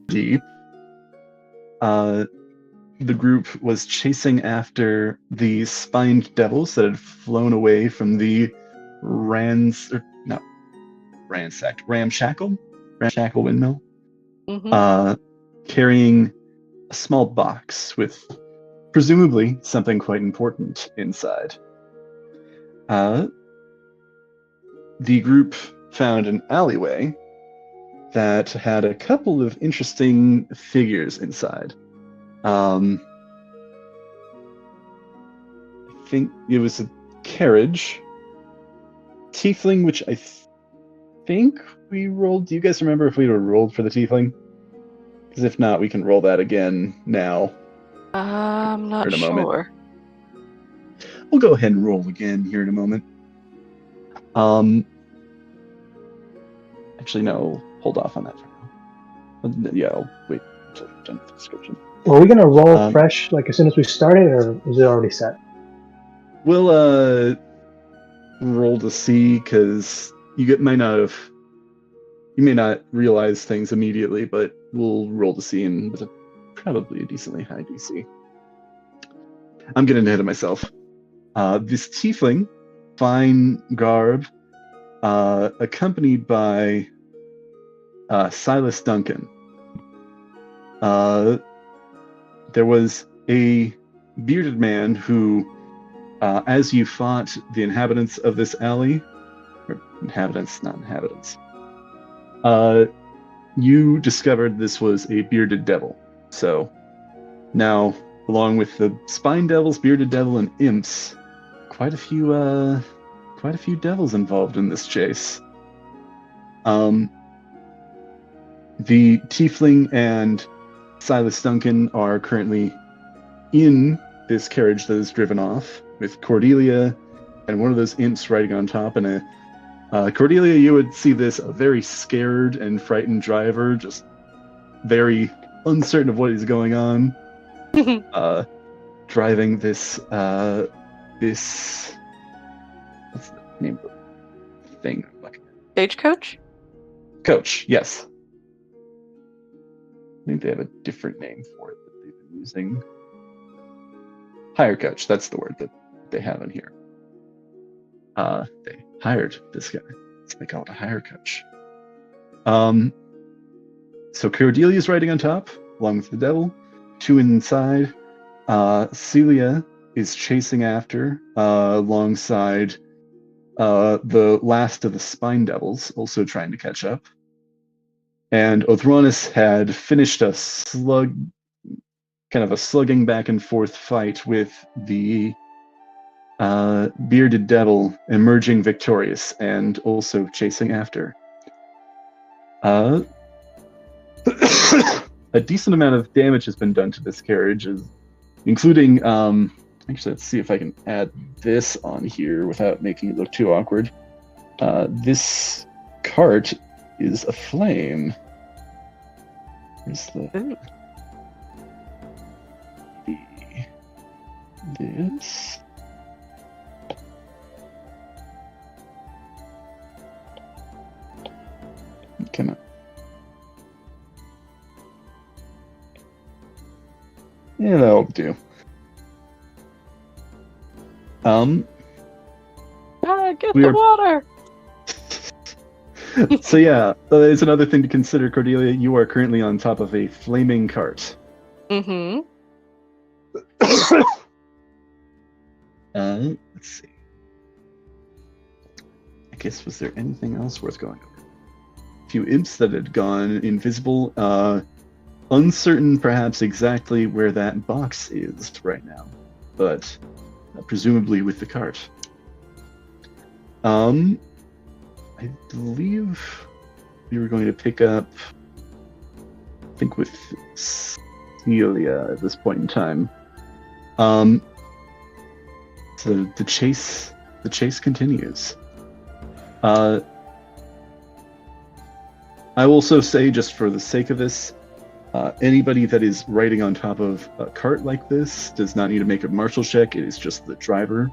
Waterdeep, the group was chasing after the spined devils that had flown away from the ramshackle windmill, Mm-hmm. carrying a small box with presumably something quite important inside. The group found an alleyway that had a couple of interesting figures inside. I think it was a carriage, tiefling, which I think we rolled. Do you guys remember if we were rolled for the tiefling? Because if not, we can roll that again now. I'm not in a moment. sure. We'll go ahead and roll again here in a moment. Actually, no, hold off on that for now. Yeah, I'll wait until we've done the description. Are we going to roll fresh, like as soon as we started, or is it already set? We'll roll to see, because you may not realize things immediately, but we'll roll to see, and with probably a decently high DC. I'm getting ahead of myself. This tiefling, fine garb, accompanied by Silas Duncan. There was a bearded man who, as you fought the inhabitants of this alley, or inhabitants, not inhabitants, you discovered this was a bearded devil. So now, along with the spine devils, bearded devil, and imps, quite a few devils involved in this chase. The tiefling and Silas Duncan are currently in this carriage that is driven off, with Cordelia and one of those imps riding on top. And Cordelia, you would see this, a very scared and frightened driver, just very uncertain of what is going on, driving this what's the name of the thing? Stagecoach? Coach, yes. I think they have a different name for it that they've been using. Hire coach, that's the word that they have in here. They hired this guy, so they call it a hire coach. So Cordelia's riding on top, along with the devil. Two inside. Celia is chasing after, alongside the last of the spine devils, also trying to catch up. And Othronis had finished a slugging back and forth fight with the bearded devil, emerging victorious and also chasing after. A decent amount of damage has been done to this carriage, including, actually, let's see if I can add this on here without making it look too awkward. This cart is aflame. Where's this? Come on. Yeah, that'll do. Get the water! So yeah, there's another thing to consider, Cordelia. You are currently on top of a flaming cart. Mm-hmm. Let's see. I guess, was there anything else worth going over? A few imps that had gone invisible. Uncertain, perhaps, exactly where that box is right now, but presumably with the cart. I believe we were going to pick up, I think, with Celia at this point in time. So the chase continues. I will also say, just for the sake of this, anybody that is riding on top of a cart like this does not need to make a martial check. It is just the driver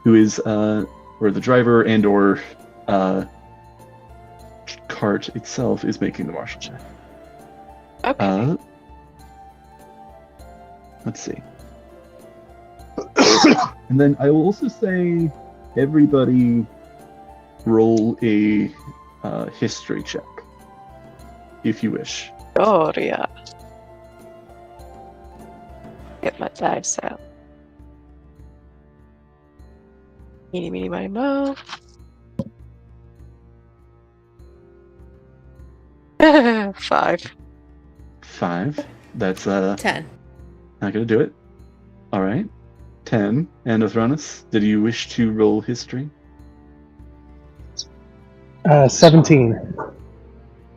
who is, or the driver and or cart itself is making the martial check. Okay. Let's see. And then I will also say everybody roll a history check, if you wish. Oh, yeah. Get my dice out. Eeny, meeny, miny, moe. 5. 5. That's 10. not gonna do it. All right. 10. And Othronus, did you wish to roll history? 17.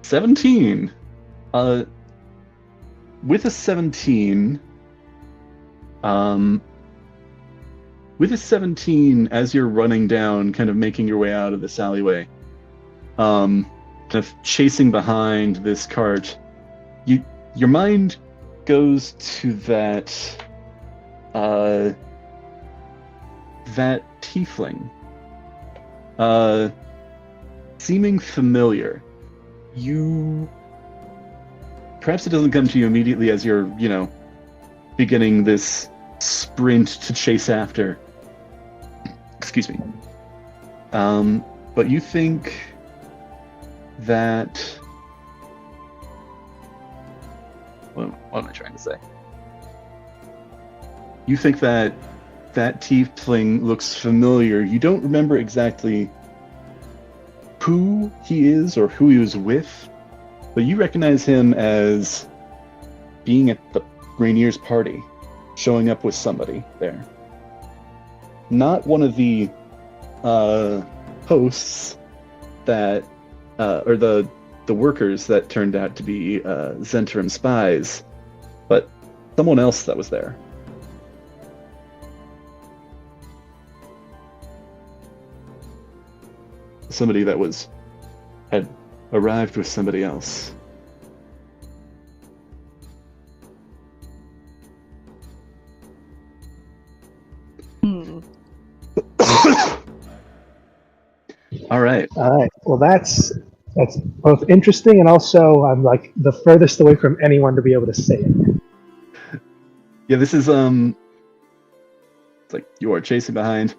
17. With a 17, as you're running down, kind of making your way out of this alleyway, kind of chasing behind this cart, your mind goes to that tiefling, seeming familiar. Perhaps it doesn't come to you immediately as you're, beginning this sprint to chase after. Excuse me. But you think that... What am I trying to say? You think that tiefling looks familiar. You don't remember exactly who he is or who he was with, but you recognize him as being at the Rainier's party, showing up with somebody there. Not one of the hosts that, or the workers that turned out to be Zentrum spies, but someone else that was there. Somebody that had arrived with somebody else. All right. Well, that's both interesting and also I'm like the furthest away from anyone to be able to say it. Yeah, this is it's like you are chasing behind,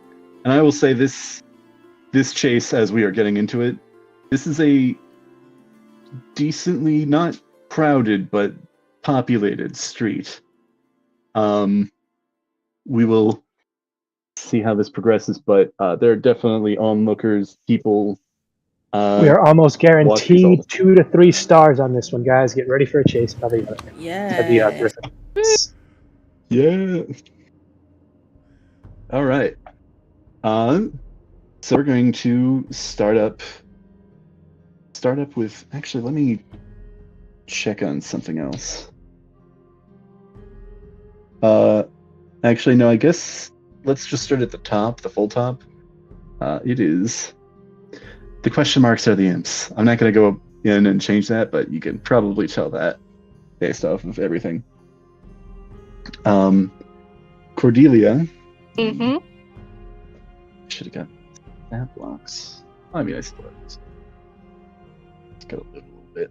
and I will say this chase, as we are getting into it, this is a decently not crowded but populated street. We will see how this progresses, but there are definitely onlookers, people. We are almost guaranteed 2 to 3 stars on this one, guys. Get ready for a chase by the Griffin. Yeah. All right. So we're going to start up with, actually, let me check on something else. Actually, no, I guess let's just start at the top, the full top. It is, the question marks are the imps. I'm not going to go in and change that, but you can probably tell that based off of everything. Cordelia. Mm-hmm. Should have got that blocks. I mean, I still have this. It's got to live a little bit.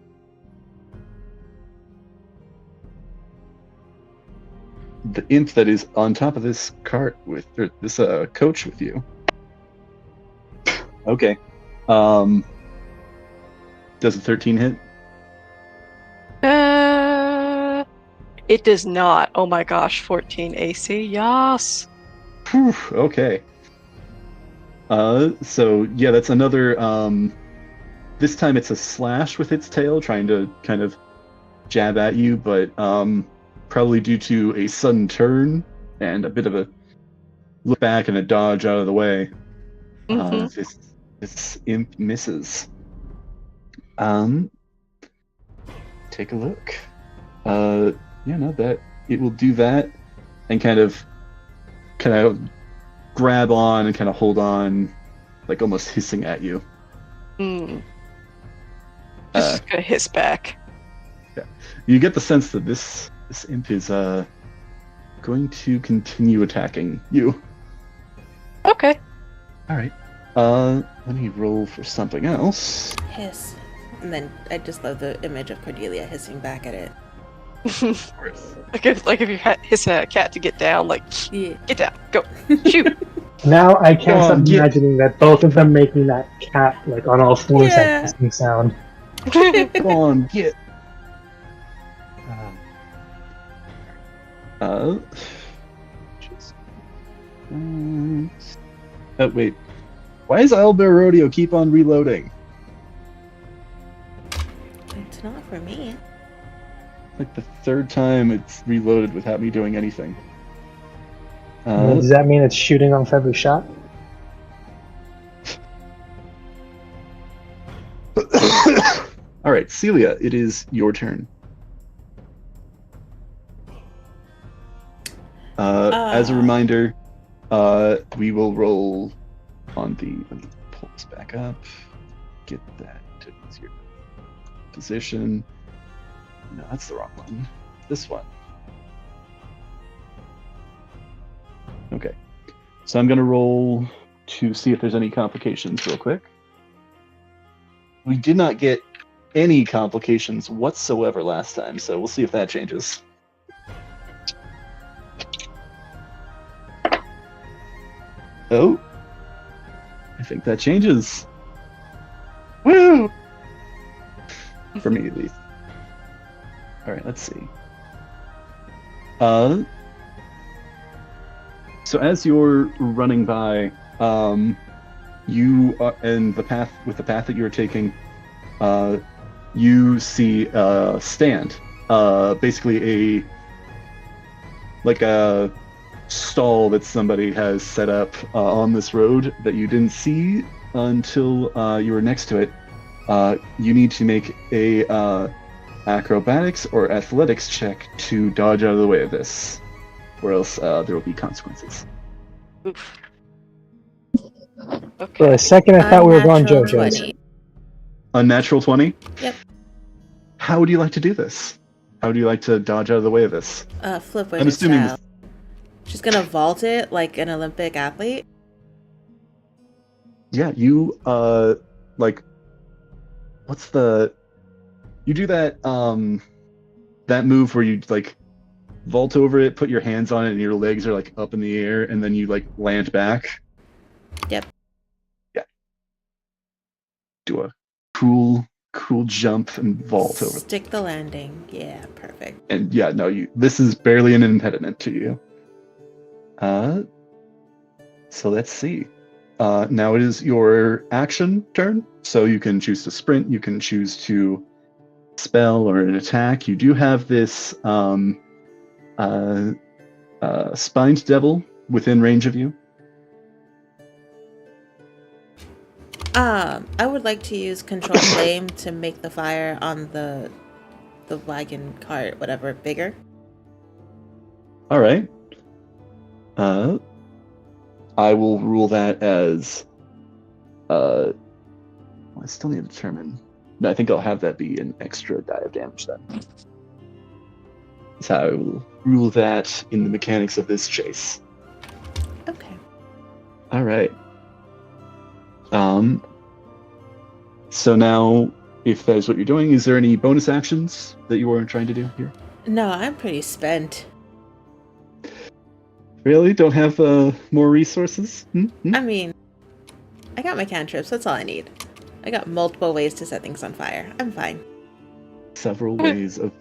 The imp that is on top of this cart with, or this coach with you. Okay. Does a 13 hit? It does not. Oh my gosh, 14 AC. Yes. Whew, okay. So yeah, that's another, this time it's a slash with its tail, trying to kind of jab at you, but probably due to a sudden turn and a bit of a look back and a dodge out of the way, this imp misses. Take a look. Yeah, no, that it will do that and kind of grab on and kind of hold on, like almost hissing at you. Just gonna hiss back. Yeah, you get the sense that this imp is going to continue attacking you. Okay. All right. Let me roll for something else. Hiss. And then I just love the image of Cordelia hissing back at it. Of course. Like if you hissing at a cat to get down, like, Yeah. get down, go, shoot. Now I can't Go stop on, get- imagining that both of them making that cat like on all fours Yeah. that hissing sound. Go on, get. Just. Oh wait, why does Owlbear Rodeo keep on reloading? It's not for me. Like the third time it's reloaded without me doing anything. Does that mean it's shooting off every shot? All right, Celia, it is your turn. As a reminder, we will roll on the. Let me pull this back up. Get that to your position. No, that's the wrong one. This one. Okay. So I'm going to roll to see if there's any complications real quick. We did not get any complications whatsoever last time, so we'll see if that changes. Oh. I think that changes. Woo! For me, at least. Alright, let's see. So as you're running by, you and the path that you're taking, you see a stand, basically a stall that somebody has set up on this road that you didn't see until you were next to it. You need to make a acrobatics or athletics check to dodge out of the way of this, or else there will be consequences. Oof. Okay. For a second, I thought we were going Unnatural JoJo's. 20. Unnatural 20? Yep. How would you like to do this? How would you like to dodge out of the way of this? Flip I'm wizard assuming style. She's gonna vault it like an Olympic athlete. Yeah, you you do that that move where you like vault over it, put your hands on it, and your legs are like up in the air, and then you like land back. Yep. Yeah. Do a cool jump and vault over. Stick the landing. Yeah, perfect. And yeah, no, this is barely an impediment to you. So let's see. Now it is your action turn, so you can choose to sprint, you can choose to spell or an attack. You do have this spined devil within range of you. I would like to use control flame to make the fire on the wagon cart, whatever, bigger. All right. I will rule that as. I still need to determine. No, I think I'll have that be an extra die of damage then. That's how I will rule that in the mechanics of this chase. Okay. All right. So now, if that is what you're doing, is there any bonus actions that you are trying to do here? No, I'm pretty spent. Really? Don't have more resources? I mean, I got my cantrips. That's all I need. I got multiple ways to set things on fire. I'm fine. Several ways of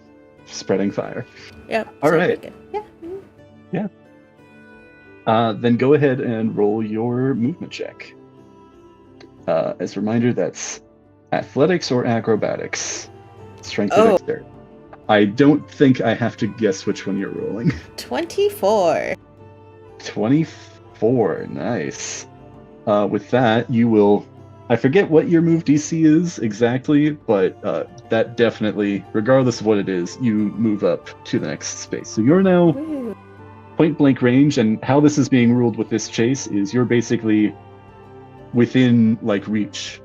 spreading fire. Yep. All so right. pretty good. Yeah. Then go ahead and roll your movement check. As a reminder, that's athletics or acrobatics. Strength or dexterity. I don't think I have to guess which one you're rolling. 24. 24, nice. With that, you will. I forget what your move DC is exactly, but that definitely, regardless of what it is, you move up to the next space. So you're now Woo. point blank range, and how this is being ruled with this chase is you're basically within like reach.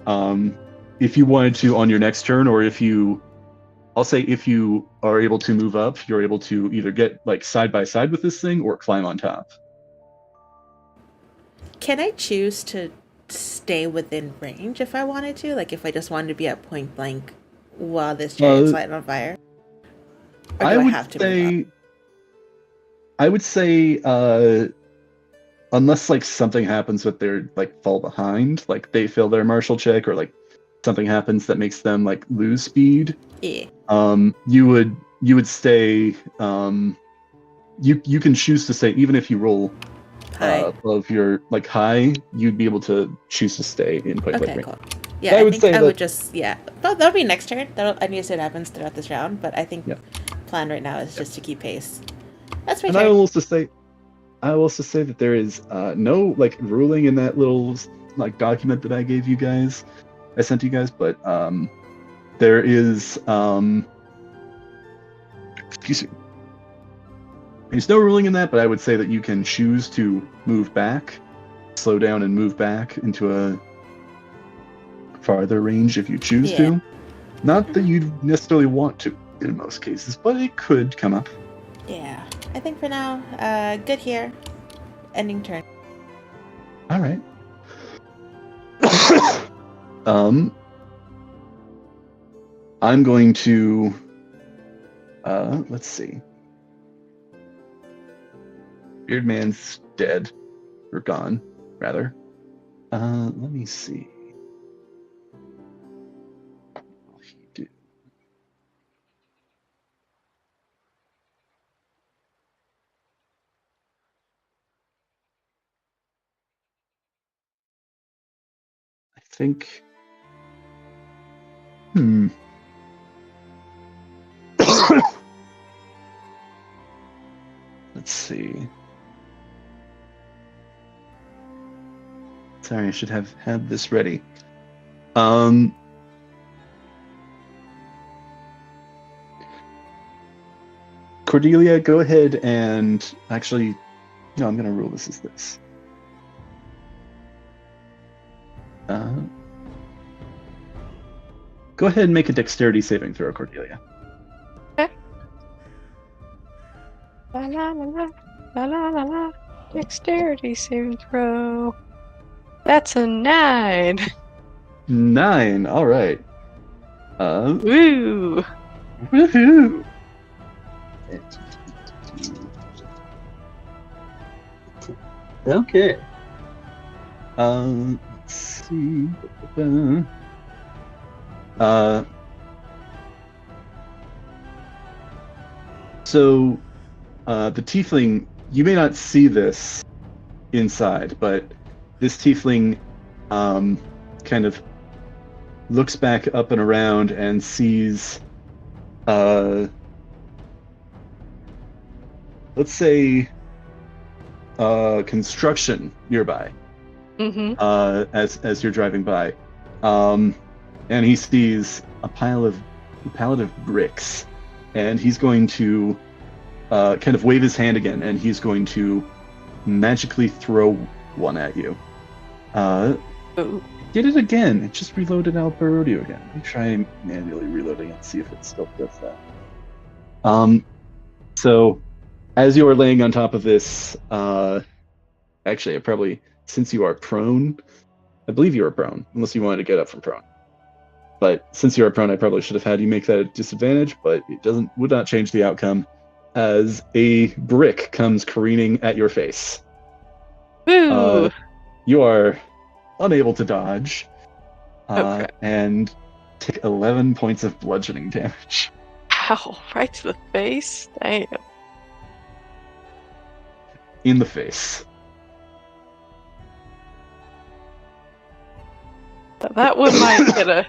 If you wanted to on your next turn, or if you are able to move up, you're able to either get like side by side with this thing or climb on top. Can I choose to stay within range if I wanted to? Like if I just wanted to be at point blank while this chariot's lighting on fire? Or do I have to move up? I would say, unless like something happens with their like fall behind, like they fail their martial check, or like something happens that makes them like lose speed. Yeah. You would stay. You can choose to stay even if you roll above your like high. You'd be able to choose to stay in point blank range. Cool. Yeah, I think I would just that'll be next turn. I need to see what happens throughout this round, but I think plan right now is just to keep pace. That's my turn. I will also say that there is no like ruling in that little like document that I gave you guys. I sent you guys, but there is excuse me. There's no ruling in that, but I would say that you can choose to move back, slow down and move back into a farther range if you choose to. Not that you necessarily want to in most cases, but it could come up. Yeah. I think for now, good here. Ending turn. All right. I'm going to let's see. Beardman's dead. Or gone, rather. Let me see. What will he do? I think. Let's see. Sorry, I should have had this ready. Cordelia, go ahead and actually, no, I'm going to rule this as this. Go ahead and make a dexterity saving throw, Cordelia. Okay. La la la la la la la la. Dexterity saving throw. That's a 9. 9. All right. Woo! Woohoo! Okay. Let's see. So, the tiefling, you may not see this inside, but this tiefling kind of looks back up and around and sees, let's say, construction nearby. As you're driving by, and he sees a pallet of bricks, and he's going to kind of wave his hand again, and he's going to magically throw one at you. Did it again. It just reloaded Alberodio again. Let me try manually reloading and see if it still does that. So, as you are laying on top of this, actually, I probably, since you are prone, I believe you are prone, unless you wanted to get up from prone. But since you are prone, I probably should have had you make that a disadvantage, but it would not change the outcome, as a brick comes careening at your face. Woo! You are unable to dodge, Okay. and take 11 points of bludgeoning damage. Ow, right to the face? Damn. In the face. That one might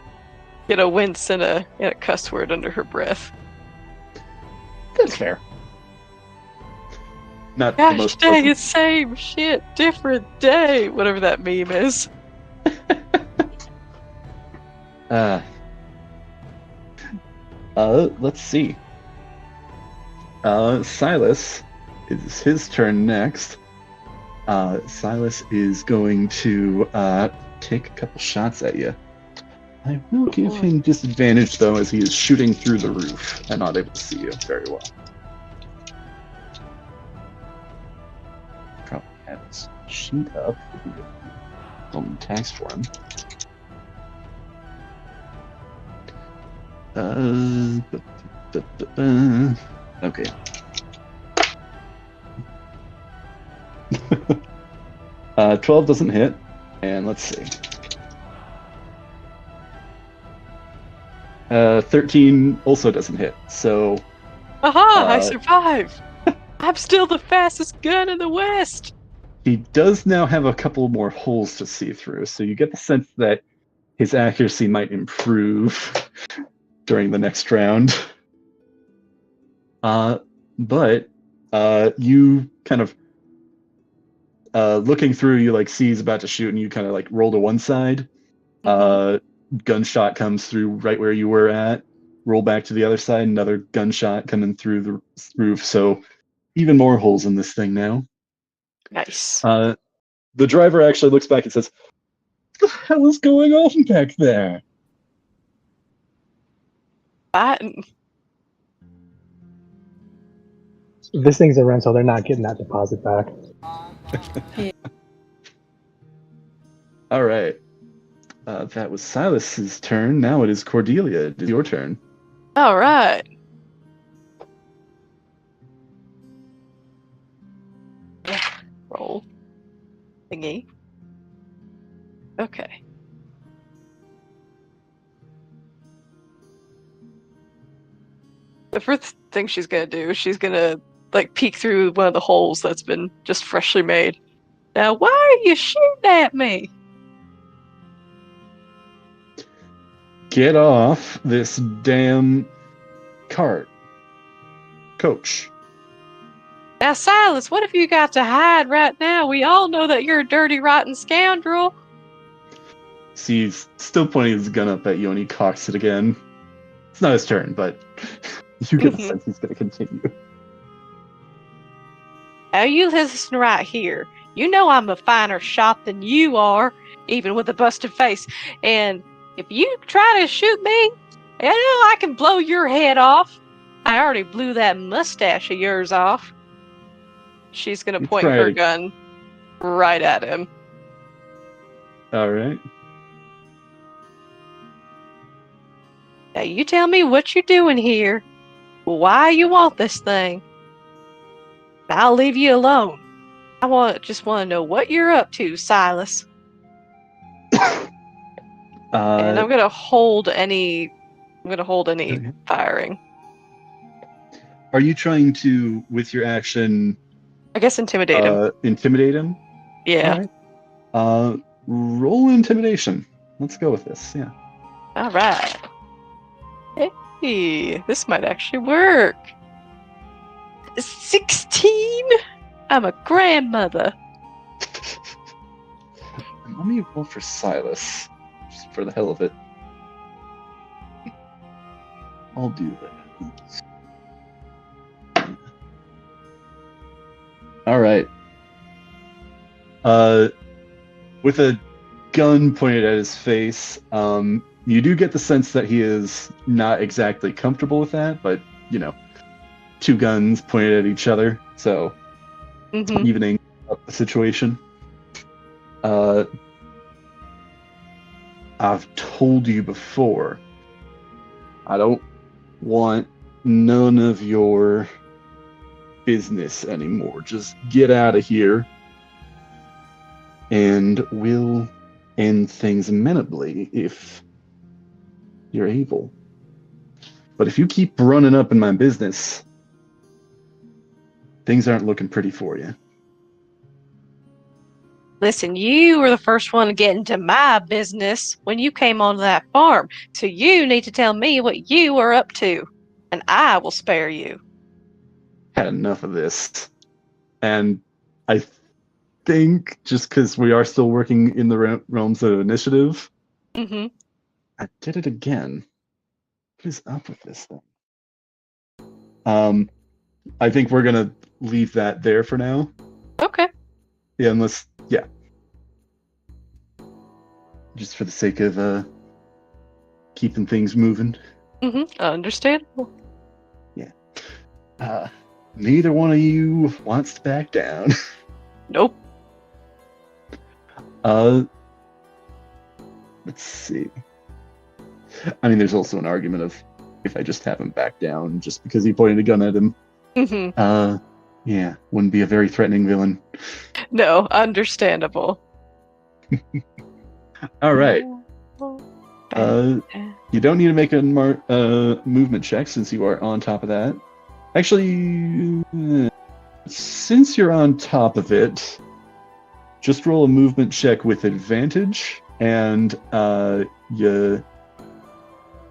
get a wince and a cuss word under her breath. That's fair. Not the Gosh most dang, pleasant. it's same shit, different day. Whatever that meme is. Let's see. Silas, it's his turn next. Silas is going to take a couple shots at you. I will give him disadvantage, though, as he is shooting through the roof and not able to see you very well. Probably have his sheet up. Roll attacks for him. Okay. 12 doesn't hit, and let's see. 13 also doesn't hit, so... Aha! I survived! I'm still the fastest gun in the West! He does now have a couple more holes to see through, so you get the sense that his accuracy might improve during the next round. But you kind of looking through, you like see he's about to shoot, and you kind of like roll to one side. Gunshot comes through right where you were at. Roll back to the other side, another gunshot coming through the roof. So even more holes in this thing now. Nice. The driver actually looks back and says, "What the hell is going on back there?" This thing's a rental. They're not getting that deposit back. All right. That was Silas's turn. Now it is Cordelia. It is your turn. All right. Roll. Thingy. Okay. The first thing she's gonna do, she's gonna like peek through one of the holes that's been just freshly made. Now, why are you shooting at me? Get off this damn cart, coach. Now, Silas, what have you got to hide right now? We all know that you're a dirty, rotten scoundrel. See, he's still pointing his gun up at you, and he cocks it again. It's not his turn, but you get the sense he's going to continue. Now, you listen right here. You know I'm a finer shot than you are, even with a busted face. And if you try to shoot me, you know I can blow your head off. I already blew that mustache of yours off. She's going to point her gun right at him. All right. Now, you tell me what you're doing here, why you want this thing. I'll leave you alone. I just want to know what you're up to, Silas. And I'm gonna hold any Okay. firing. Are you trying to, with your action, I guess intimidate him. Intimidate him? Yeah. All right. Roll intimidation. Let's go with this. Yeah. All right. Hey, this might actually work. 16. I'm a grandmother. Let me roll for Silas, just for the hell of it. I'll do that. All right. With a gun pointed at his face, you do get the sense that he is not exactly comfortable with that, but, you know, two guns pointed at each other, so evening up the situation. I've told you before, I don't want none of your business anymore. Just get out of here, and we'll end things amenably if you're able. But if you keep running up in my business, things aren't looking pretty for you. Listen, you were the first one to get into my business when you came onto that farm. So you need to tell me what you are up to, and I will spare you. Had enough of this. And I think, just because we are still working in the realms of initiative, I did it again. What is up with this thing? I think we're going to leave that there for now. Okay. Yeah, yeah. Just for the sake of keeping things moving. Understandable. Yeah. Neither one of you wants to back down. Nope. Let's see. I mean, there's also an argument of if I just have him back down just because he pointed a gun at him. Mm-hmm. Yeah, wouldn't be a very threatening villain. No, understandable. All right. You don't need to make a movement check since you are on top of that. Actually, since you're on top of it, just roll a movement check with advantage, and you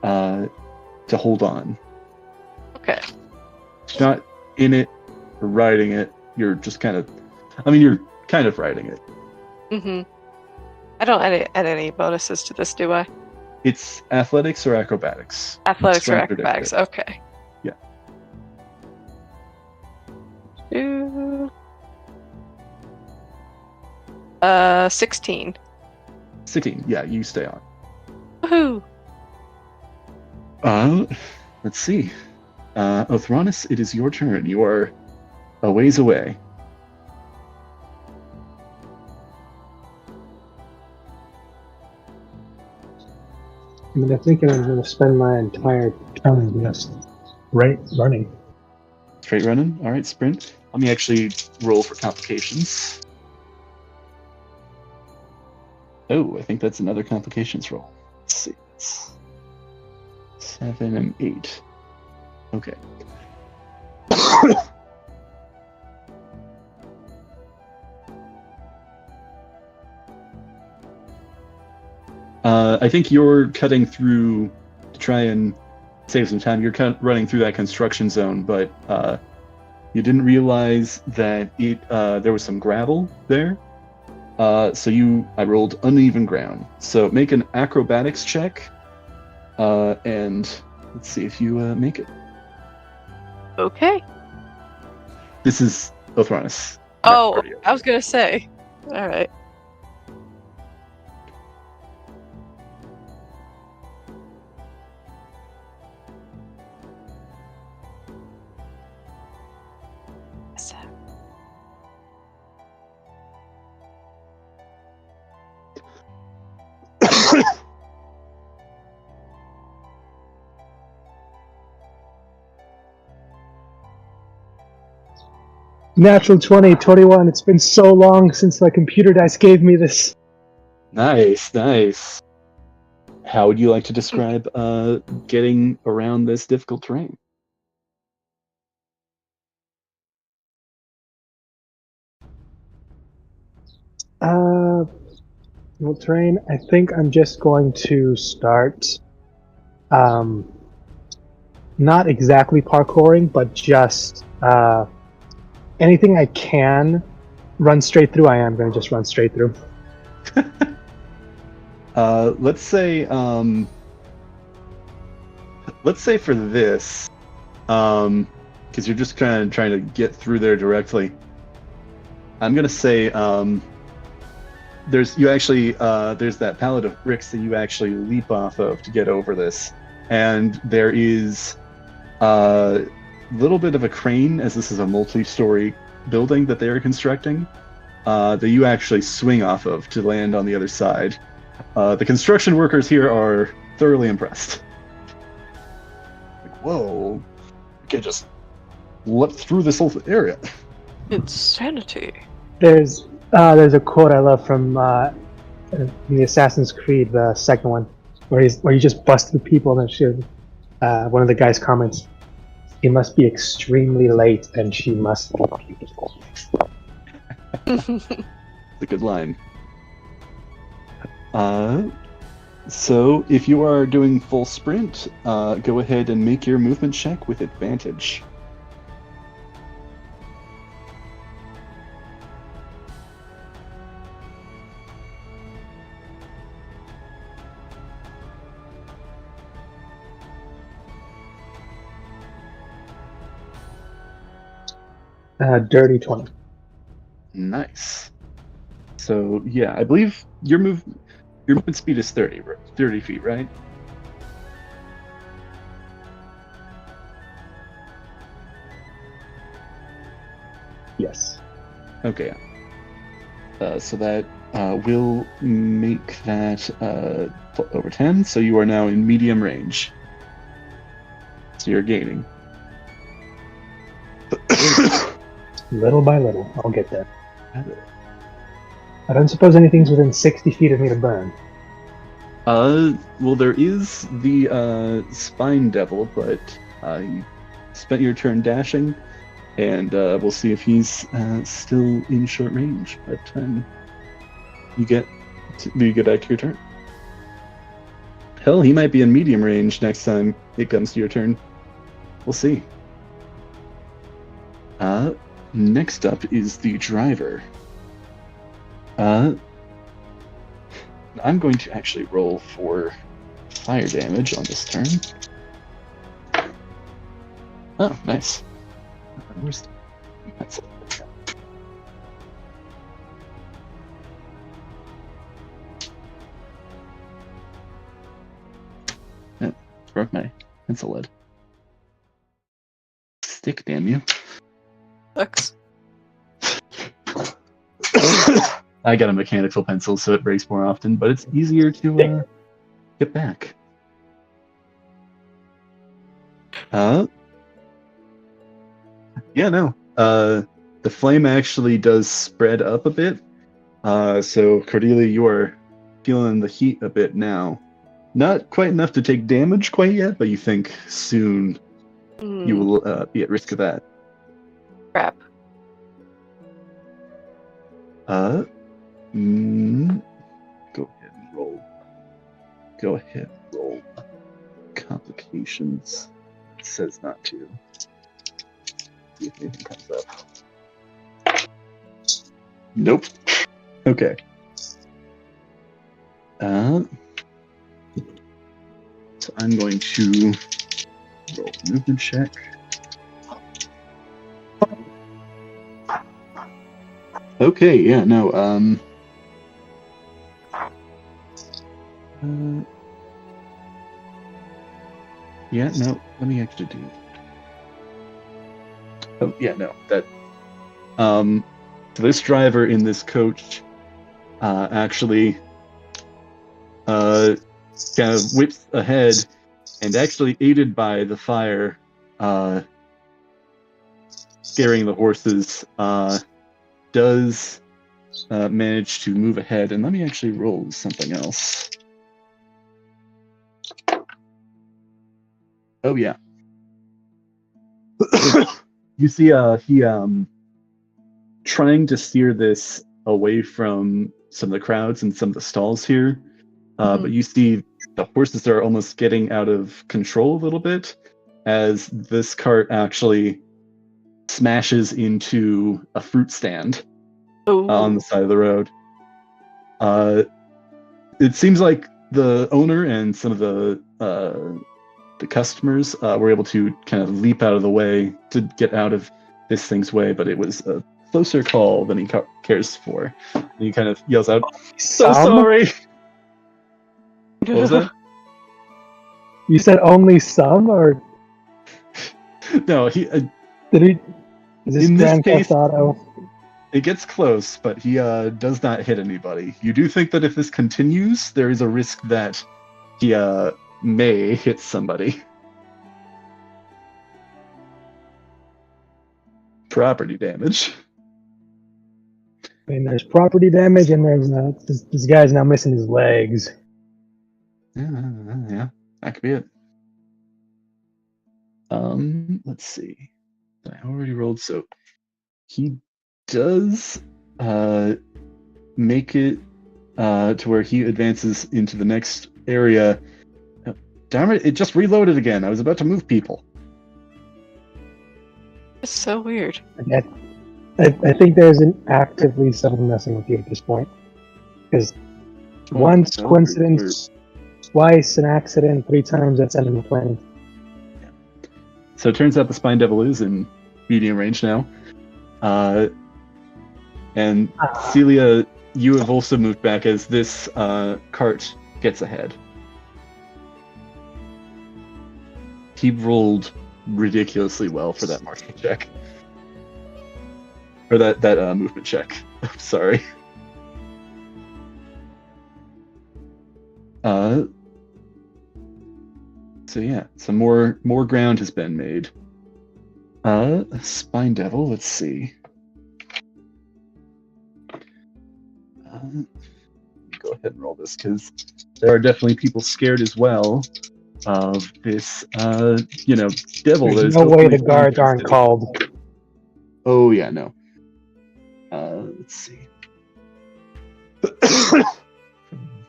to hold on. Okay. You're not in it or riding it. You're just kind of. I mean, you're kind of riding it. Mm-hmm. I don't add any bonuses to this, do I? It's athletics or acrobatics. Athletics or acrobatics. Okay. Yeah. 16. 16. Yeah, you stay on. Woohoo! Let's see. Othronus, it is your turn. You are a ways away. I mean, I'm thinking I'm going to spend my entire time just running. Straight running? Alright, sprint. Let me actually roll for complications. Oh, I think that's another complications roll. Let's see. It's 7 and 8. Okay. I think you're cutting through to try and save some time. You're running through that construction zone, but you didn't realize that there was some gravel there. So I rolled uneven ground. So make an acrobatics check, and let's see if you make it. Okay. This is Othronus. Oh, I was gonna say. All right. Natural 20, 21. It's been so long since my computer dice gave me this. Nice, nice. How would you like to describe getting around this difficult terrain? Difficult terrain. I think I'm just going to start, not exactly parkouring, but just anything I can run straight through. I am going to just run straight through. Let's say for this, because you're just kind of trying to get through there directly. I'm gonna say there's that pallet of bricks that you actually leap off of to get over this, and there is a little bit of a crane, as this is a multi-story building that they are constructing, that you actually swing off of to land on the other side. The construction workers here are thoroughly impressed. Like, whoa, you can't just leap through this whole area. Insanity. There's a quote I love from the Assassin's Creed, the second one, where you just bust through people, and then one of the guys comments, "He must be extremely late, and she must be beautiful." It's a good line. So if you are doing full sprint, go ahead and make your movement check with advantage. Dirty 20. Nice. So yeah, I believe your movement speed is 30 feet, right? Yes. Okay. So that will make that over 10. So you are now in medium range. So you're gaining. Little by little, I'll get there. I don't suppose anything's within 60 feet of me to burn. Well, there is the Spine Devil, but you spent your turn dashing, and we'll see if he's still in short range by the time you get back to your turn. Hell, he might be in medium range next time it comes to your turn. We'll see. Next up is the driver. I'm going to actually roll for fire damage on this turn. Oh, nice. Where's that's it. Broke my pencil lead. Stick, damn you. Sucks. I got a mechanical pencil, so it breaks more often, but it's easier to get back. Yeah, no. The flame actually does spread up a bit. So Cordelia, you are feeling the heat a bit now. Not quite enough to take damage quite yet, but you think soon you will be at risk of that. Crap. Go ahead and roll. Go ahead and roll. Complications. It says not to. See if anything comes up. Nope. Okay. So I'm going to roll a movement check. Okay, yeah, no, yeah, no, let me actually do. Oh, yeah, no, that, so this driver in this coach, actually, kind of whips ahead, and actually aided by the fire, scaring the horses, does manage to move ahead. And let me actually roll something else. Oh yeah. You see he trying to steer this away from some of the crowds and some of the stalls here. But you see the horses are almost getting out of control a little bit as this cart actually smashes into a fruit stand on the side of the road. It seems like the owner and some of the customers were able to kind of leap out of the way to get out of this thing's way, but it was a closer call than he cares for. And he kind of yells out, "So sorry!" What was that? You said only some, or no? He did he? Is this in Grand this case, Theft Auto? it gets close, but he does not hit anybody. You do think that if this continues, there is a risk that he may hit somebody. Property damage. I mean, there's property damage, and there's this guy's now missing his legs. Yeah, that could be it. Let's see. I already rolled, so he does make it to where he advances into the next area. Damn it, it just reloaded again. I was about to move people. It's so weird. I think there's actively someone messing with you at this point. Because once coincidence, twice an accident, 3 times that's enemy planning. Yeah. So it turns out the Spine Devil is in medium range now. And Celia, you have also moved back as this cart gets ahead. He rolled ridiculously well for that marking check. Or that movement check. I'm sorry. So yeah, some more ground has been made. Spine Devil, let's see. Go ahead and roll this, because there are definitely people scared as well of this, devil. There's no way the guards aren't called. Oh yeah, no. Let's see. From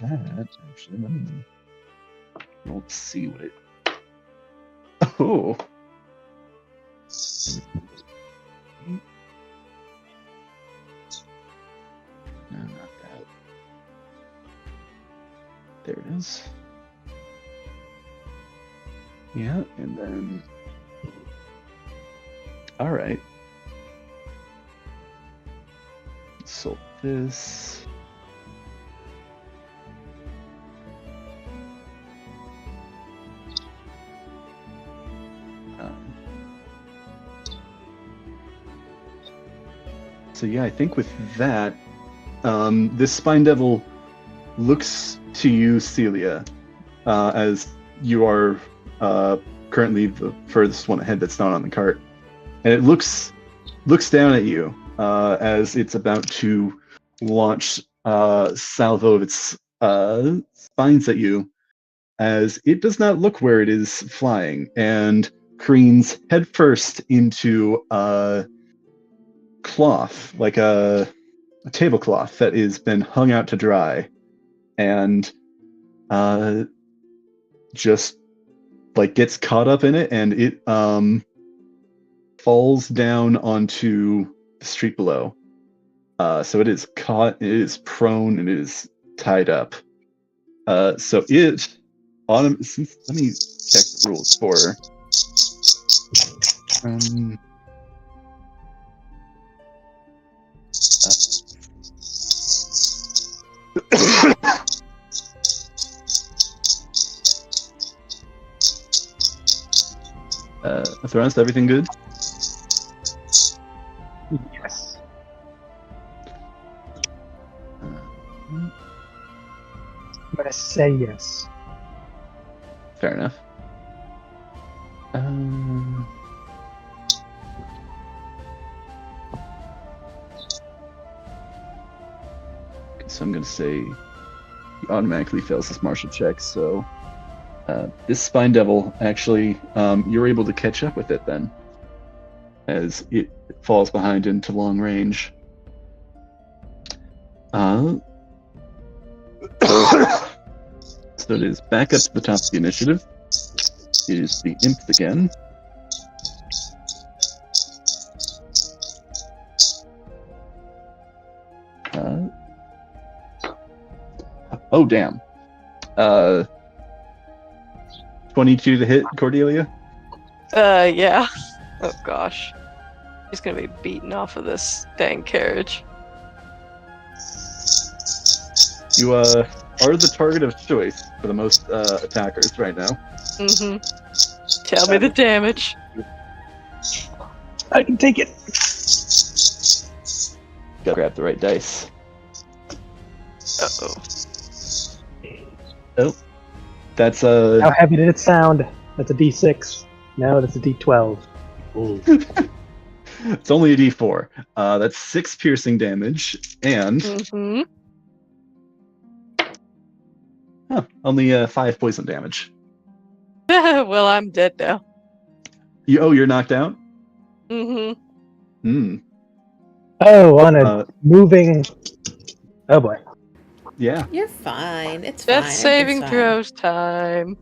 that, actually, let me roll to see what it. Oh. No, not that. There it is. Yeah, and then. All right. So this. So yeah, I think with that, this Spine Devil looks to you, Celia, as you are currently the furthest one ahead that's not on the cart, and it looks down at you as it's about to launch salvo of its spines at you, as it does not look where it is flying, and careens headfirst into cloth, like a tablecloth that has been hung out to dry, and just like gets caught up in it, and it falls down onto the street below. So it is caught, it is prone, and it is tied up. So it let me check the rules for Thrones, everything good? Yes. I'm gonna say yes. Fair enough. So I'm gonna say he automatically fails his martial check, so this Spine Devil, actually, you're able to catch up with it then, as it falls behind into long range. So it is back up to the top of the initiative. It is the imps again. Oh, damn. 22 to hit, Cordelia? Yeah. Oh, gosh. He's gonna be beaten off of this dang carriage. You, are the target of choice for the most, attackers right now. Mm-hmm. Tell me the damage. I can take it. Gotta grab the right dice. Uh-oh. Oh. That's How heavy did it sound? That's a D6. No, that's a D12. It's only a D4. That's 6 piercing damage, and only 5 poison damage. Well, I'm dead now. You're knocked out? Mm-hmm. Oh, on a moving. Oh boy. Yeah. You're fine. It's fine. That's saving throws time.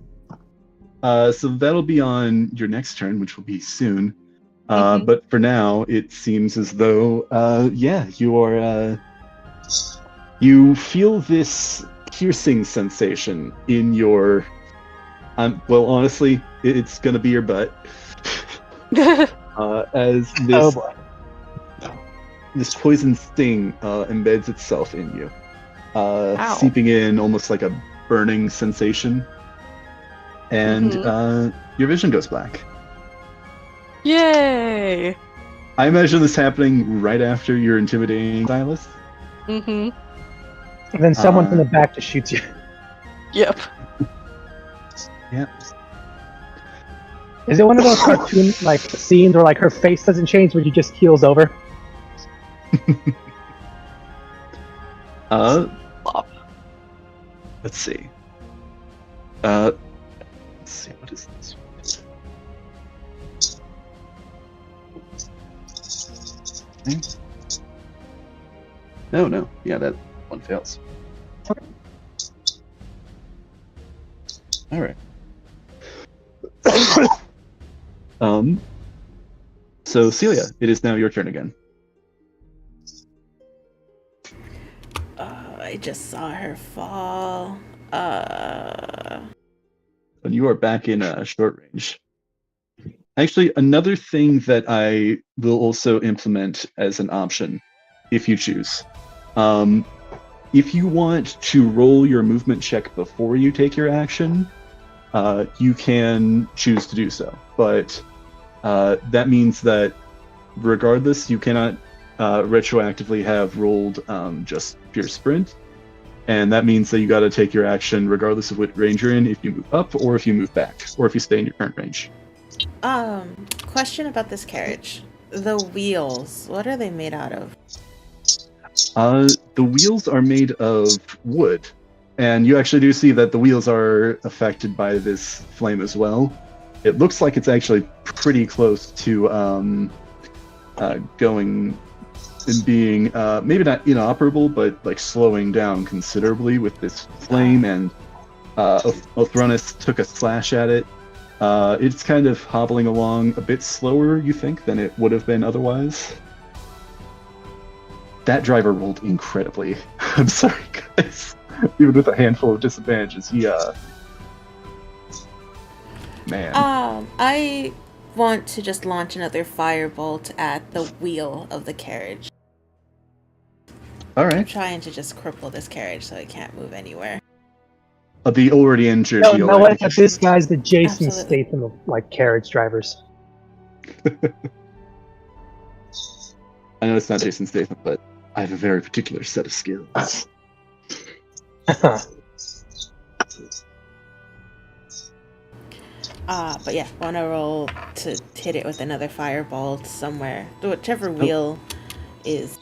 So that'll be on your next turn, which will be soon. But for now, it seems as though, you are. You feel this piercing sensation in your. Well, honestly, it's gonna be your butt. As this this poison sting embeds itself in you, seeping in almost like a burning sensation, and your vision goes black. Yay! I imagine this happening right after you're intimidating Silas. And then someone from the back just shoots you. Yep. Yep. Is it one of those cartoon like scenes where like her face doesn't change when she just keels over? Let's see. Let's see, what is this? Okay. No. Yeah, that one fails. All right. So Celia, it is now your turn again. I just saw her fall. And you are back in short range. Actually, another thing that I will also implement as an option, if you choose. If you want to roll your movement check before you take your action, you can choose to do so. But that means that regardless, you cannot retroactively have rolled just pure sprint. And that means that you got to take your action regardless of what range you're in, if you move up or if you move back, or if you stay in your current range. Question about this carriage. The wheels, what are they made out of? The wheels are made of wood. And you actually do see that the wheels are affected by this flame as well. It looks like it's actually pretty close to going and being maybe not inoperable, but like slowing down considerably with this flame. And Othronus took a slash at it. It's kind of hobbling along a bit slower, you think, than it would have been otherwise. That driver rolled incredibly. I'm sorry, guys. Even with a handful of disadvantages, he man. I want to just launch another firebolt at the wheel of the carriage. All right. I'm trying to just cripple this carriage so it can't move anywhere. The already injured. No, what if this guy's the Jason Absolutely. Statham of like carriage drivers? I know it's not Jason Statham, but I have a very particular set of skills. But yeah, I want to roll to hit it with another firebolt somewhere. Whichever wheel is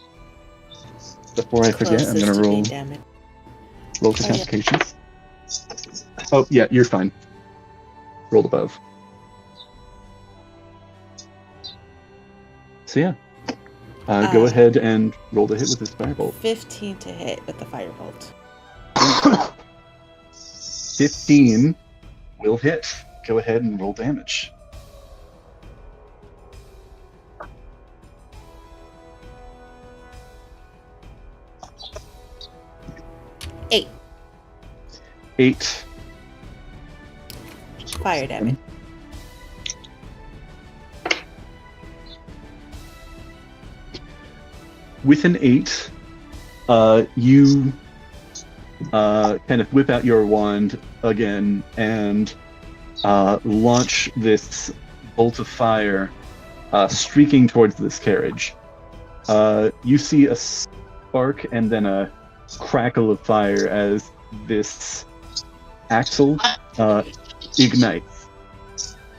Before I forget, I'm going to roll for complications. Yeah. Oh, yeah, you're fine. Rolled above. So yeah, go ahead and roll to hit with this firebolt. 15 to hit with the firebolt. 15 will hit. Go ahead and roll damage. Eight. Fire damage. With an 8, you kind of whip out your wand again and launch this bolt of fire streaking towards this carriage. You see a spark and then a crackle of fire as this axle ignites.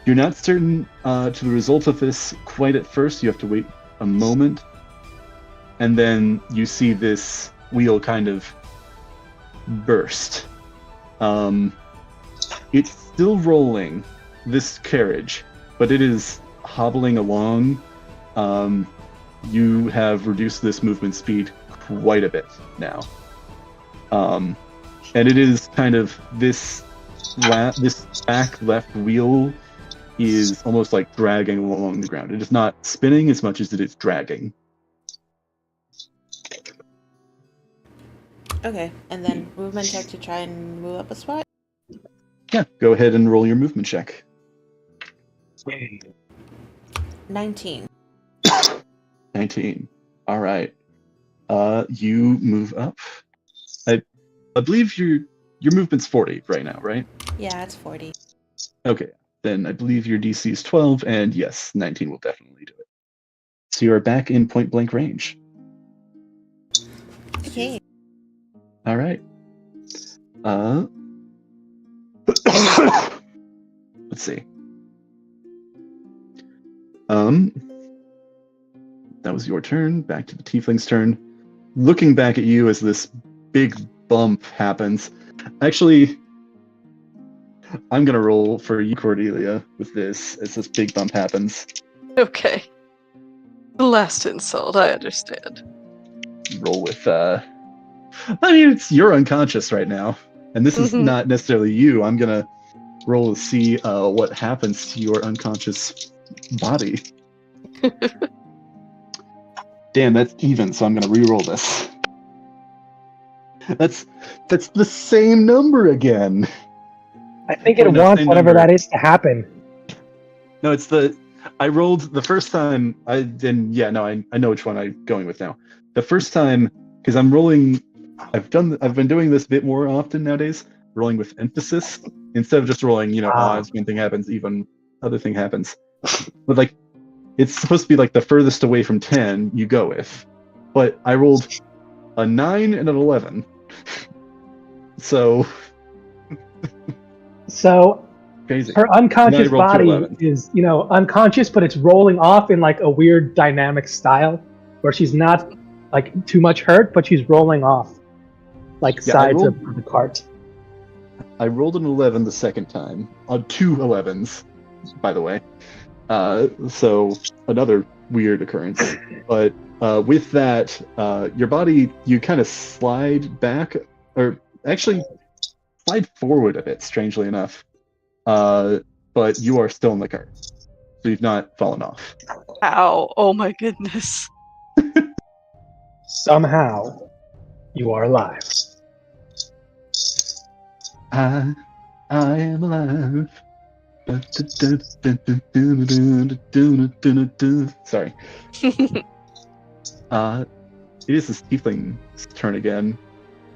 You're not certain to the result of this quite at first. You have to wait a moment. And then you see this wheel kind of burst. It's still rolling, this carriage, but it is hobbling along. You have reduced this movement speed quite a bit now. And it is kind of this back left wheel is almost like dragging along the ground. It is not spinning as much as it is dragging. Okay, and then movement check to try and move up a spot? Yeah, go ahead and roll your movement check. 19. 19. All right. You move up. I believe your movement's 40 right now, right? Yeah, it's 40. Okay, then I believe your DC is 12, and yes, 19 will definitely do it. So you are back in point blank range. Okay. All right. Let's see. That was your turn. Back to the tiefling's turn. Looking back at you as this big bump happens. Actually, I'm gonna roll for you, Cordelia, with this as this big bump happens. Okay. The last insult, I understand. Roll with you're unconscious right now. And this is not necessarily you. I'm gonna roll to see what happens to your unconscious body. Damn, that's even, so I'm gonna re-roll this. That's the same number again. I think it wants whatever that is to happen. No, it's I rolled the first time. I know which one I'm going with now. The first time, because I'm rolling. I've been doing this a bit more often nowadays. Rolling with emphasis instead of just rolling. Odds. One thing happens, even other thing happens. But like, it's supposed to be like the furthest away from 10 you go with. But I rolled a 9 and an 11. So crazy. Her unconscious body is, unconscious, but it's rolling off in like a weird dynamic style where she's not like too much hurt, but she's rolling off like sides of the cart. I rolled an 11 the second time on 2 11s, by the way. So another weird occurrence. But with that, your body, you kind of slide back, or actually slide forward a bit, strangely enough. But you are still in the cart. So you've not fallen off. Ow. Oh my goodness. Somehow, you are alive. I am alive. Sorry. It is this tiefling's turn again.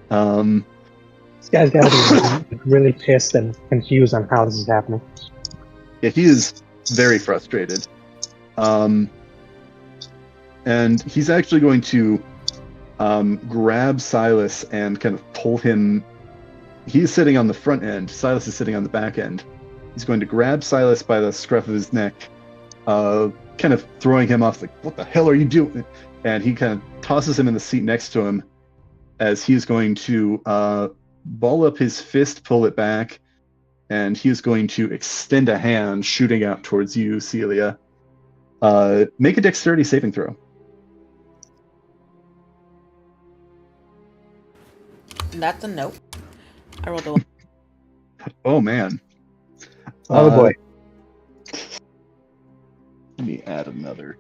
This guy's gotta be really pissed and confused on how this is happening. Yeah, he is very frustrated. And he's actually going to grab Silas and kind of pull him. He's sitting on the front end. Silas is sitting on the back end. He's going to grab Silas by the scruff of his neck, kind of throwing him off, like, what the hell are you doing? And he kind of tosses him in the seat next to him as he's going to ball up his fist, pull it back, and he's going to extend a hand, shooting out towards you, Celia. Make a dexterity saving throw. That's a nope. I rolled a 1. Oh, man. Oh, boy. Let me add another.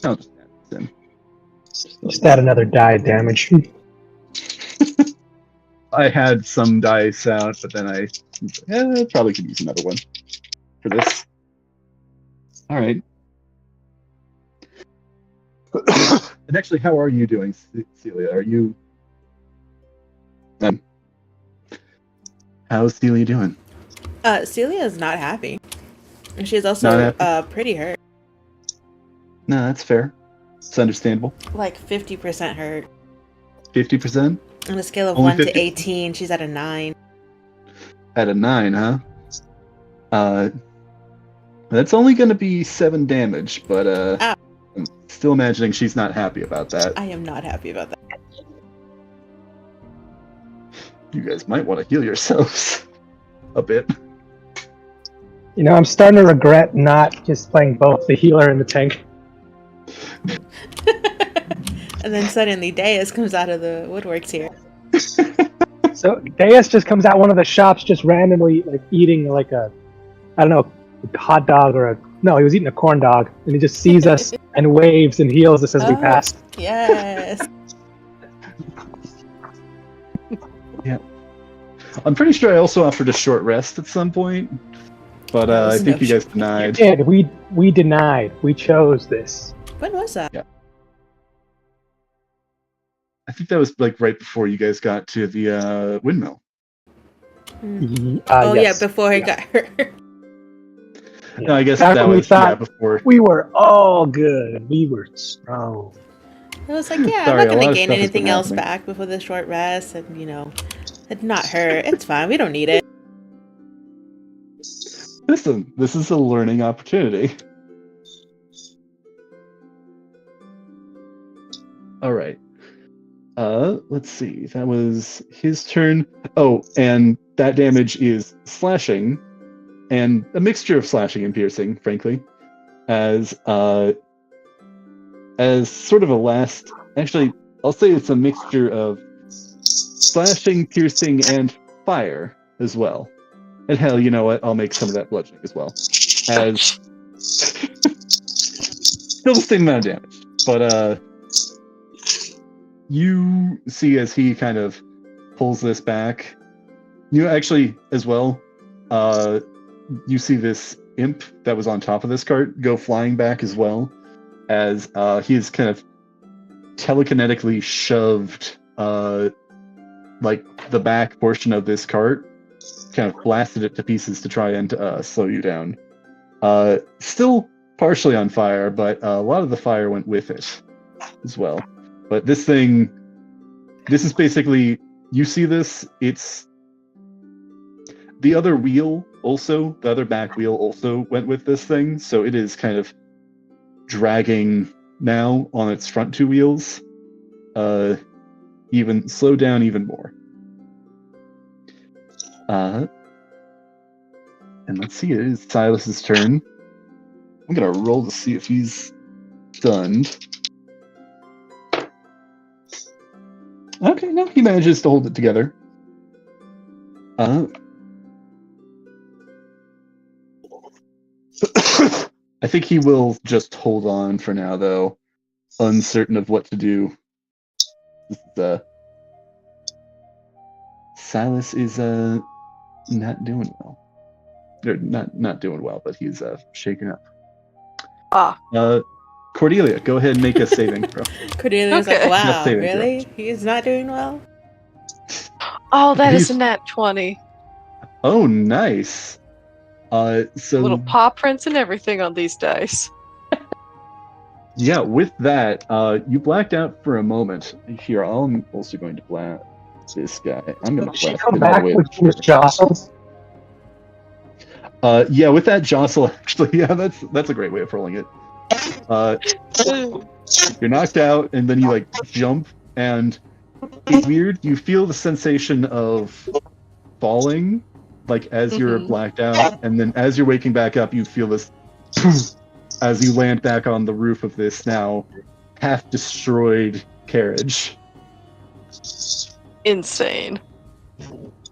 I'll just add this in. Just add another die damage. I had some dice out, but then I probably could use another one for this. All right. And actually, how are you doing, Celia? Are you... how's Celia doing? Celia is not happy. And she's also pretty hurt. No, that's fair. It's understandable. Like 50% hurt. 50%? On a scale of Only 1 50? to 18, she's at a 9. At a 9, huh? That's only going to be 7 damage, but I'm still imagining she's not happy about that. I am not happy about that. You guys might want to heal yourselves a bit. I'm starting to regret not just playing both the healer and the tank. And then suddenly Deus comes out of the woodworks here. So Deus just comes out one of the shops just randomly like eating like a hot dog no, he was eating a corn dog, and he just sees us and waves and heals us as we pass. Yes. Yeah. I'm pretty sure I also offered a short rest at some point, but I think you guys denied. We did. We denied. We chose this. When was that? Yeah. I think that was like right before you guys got to the windmill. Yes. Yeah, before he got hurt. Yeah. No, I guess that was before. We were all good. We were strong. I was like, I'm not going to gain anything else back before the short rest, and it's not hurt. It's fine. We don't need it. Listen, this is a learning opportunity. All right. Let's see. That was his turn. Oh, and that damage is slashing, and a mixture of slashing and piercing, frankly, as sort of a last. Actually, I'll say it's a mixture of slashing, piercing, and fire as well. And hell, you know what? I'll make some of that bludgeoning as well. As still the same amount of damage, but you see as he kind of pulls this back, you actually as well, you see this imp that was on top of this cart go flying back as well, as he is kind of telekinetically shoved like the back portion of this cart, kind of blasted it to pieces to try and slow you down. Still partially on fire, but a lot of the fire went with it as well. But this is basically, you see this, it's the other wheel also, the other back wheel also went with this thing, so it is kind of dragging now on its front two wheels, even slow down even more. And let's see, it is Silas's turn. I'm gonna roll to see if he's stunned. Okay, no, he manages to hold it together. I think he will just hold on for now, though, uncertain of what to do. Silas is not doing well. Or not doing well, but he's shaken up. Cordelia, go ahead and make a saving throw. Cordelia's Okay. like, wow, saving really? He's not doing well? Oh, that is a nat 20. Oh, nice. So Little paw prints and everything on these dice. yeah, with that, you blacked out for a moment. Here, I'm also going to blast this guy. I'm going to She blast come him all back the way when up. she was jostled. Yeah, with that jostle, actually, yeah, that's a great way of rolling it. You're knocked out, and then you like jump, and it's weird. You feel the sensation of falling, like as you're blacked out, and then as you're waking back up, you feel this as you land back on the roof of this now half-destroyed carriage. Insane.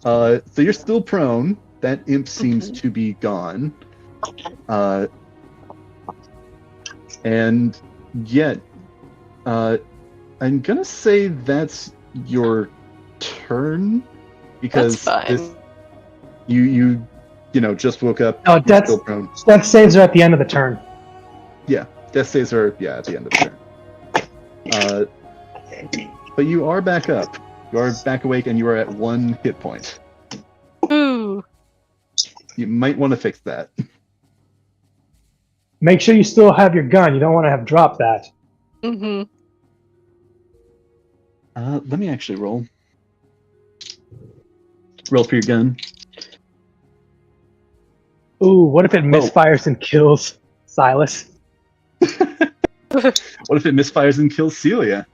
So you're still prone. That imp seems to be gone. And yet, I'm gonna say that's your turn, because That's fine. this, you just woke up. Oh, you're that's still prone. death saves are at the end of the turn. Yeah, death saves are at the end of the turn. But you are back up. You are back awake, and you are at 1 hit point. Ooh. You might want to fix that. Make sure you still have your gun. You don't want to have dropped that. Mm-hmm. Let me actually roll. Roll for your gun. Ooh, what if it misfires and kills Silas? What if it misfires and kills Celia?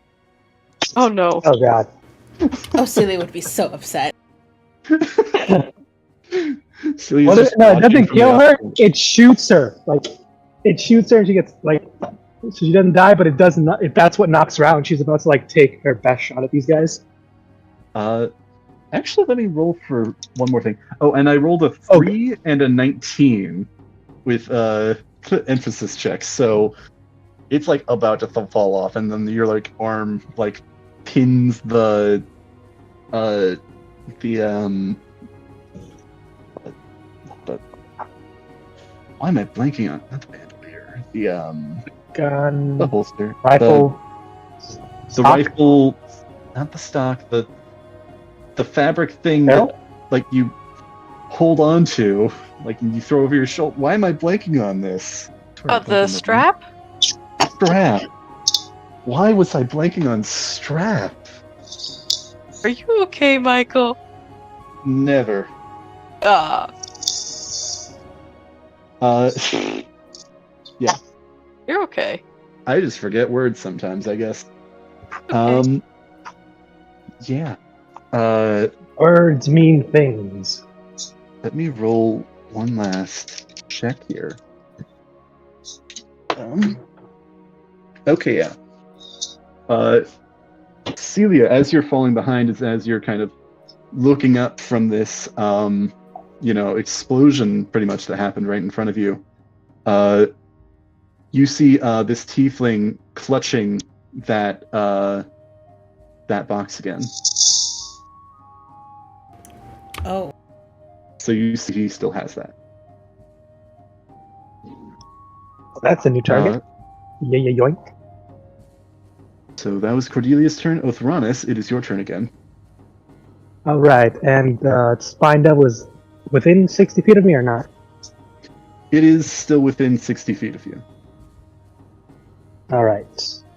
Oh no. Oh god. Oh, Celia would be so upset. Celia's What if, just no, it watching doesn't from kill the her. outside. It shoots her. Like, it shoots her and she gets, like, so she doesn't die, but it doesn't. If that's what knocks her out, and she's about to, like, take her best shot at these guys. Actually, let me roll for one more thing. Oh, and I rolled a 3 and a 19 with emphasis checks, so it's like about to fall off, and then your like arm like pins the why am I blanking on not the bandolier? Gun. The holster. Rifle. The rifle, not the stock, the fabric thing Barrel? that like you hold on to, like you throw over your shoulder. Why am I blanking on this? The strap? Strap. Why was I blanking on strap? Are you okay, Michael? Never. Yeah. You're okay. I just forget words sometimes, I guess. Okay. Yeah. Words mean things. Let me roll one last check here. Okay, yeah. Celia, as you're falling behind, as you're kind of looking up from this, explosion pretty much that happened right in front of you, you see this tiefling clutching that box again. Oh. So you see he still has that. That's a new target. Yoink. So that was Cordelia's turn. Othranis, it is your turn again. All right, and Spine Devil is within 60 feet of me or not? It is still within 60 feet of you. All right,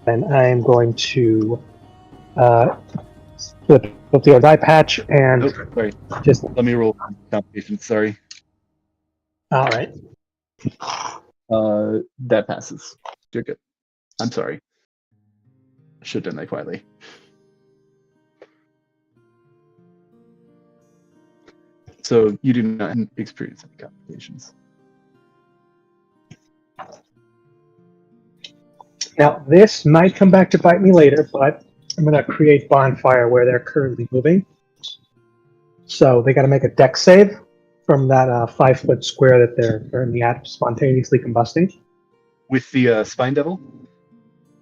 then I am going to flip the die patch and Sorry. just. Let me roll complication. Sorry. All right. That passes. You're good. I'm sorry. I should have done that quietly. So you do not experience any complications. Now this might come back to bite me later, but I'm going to create bonfire where they're currently moving. So they got to make a dex save from that 5-foot square that they're currently at, spontaneously combusting. With the Spine Devil?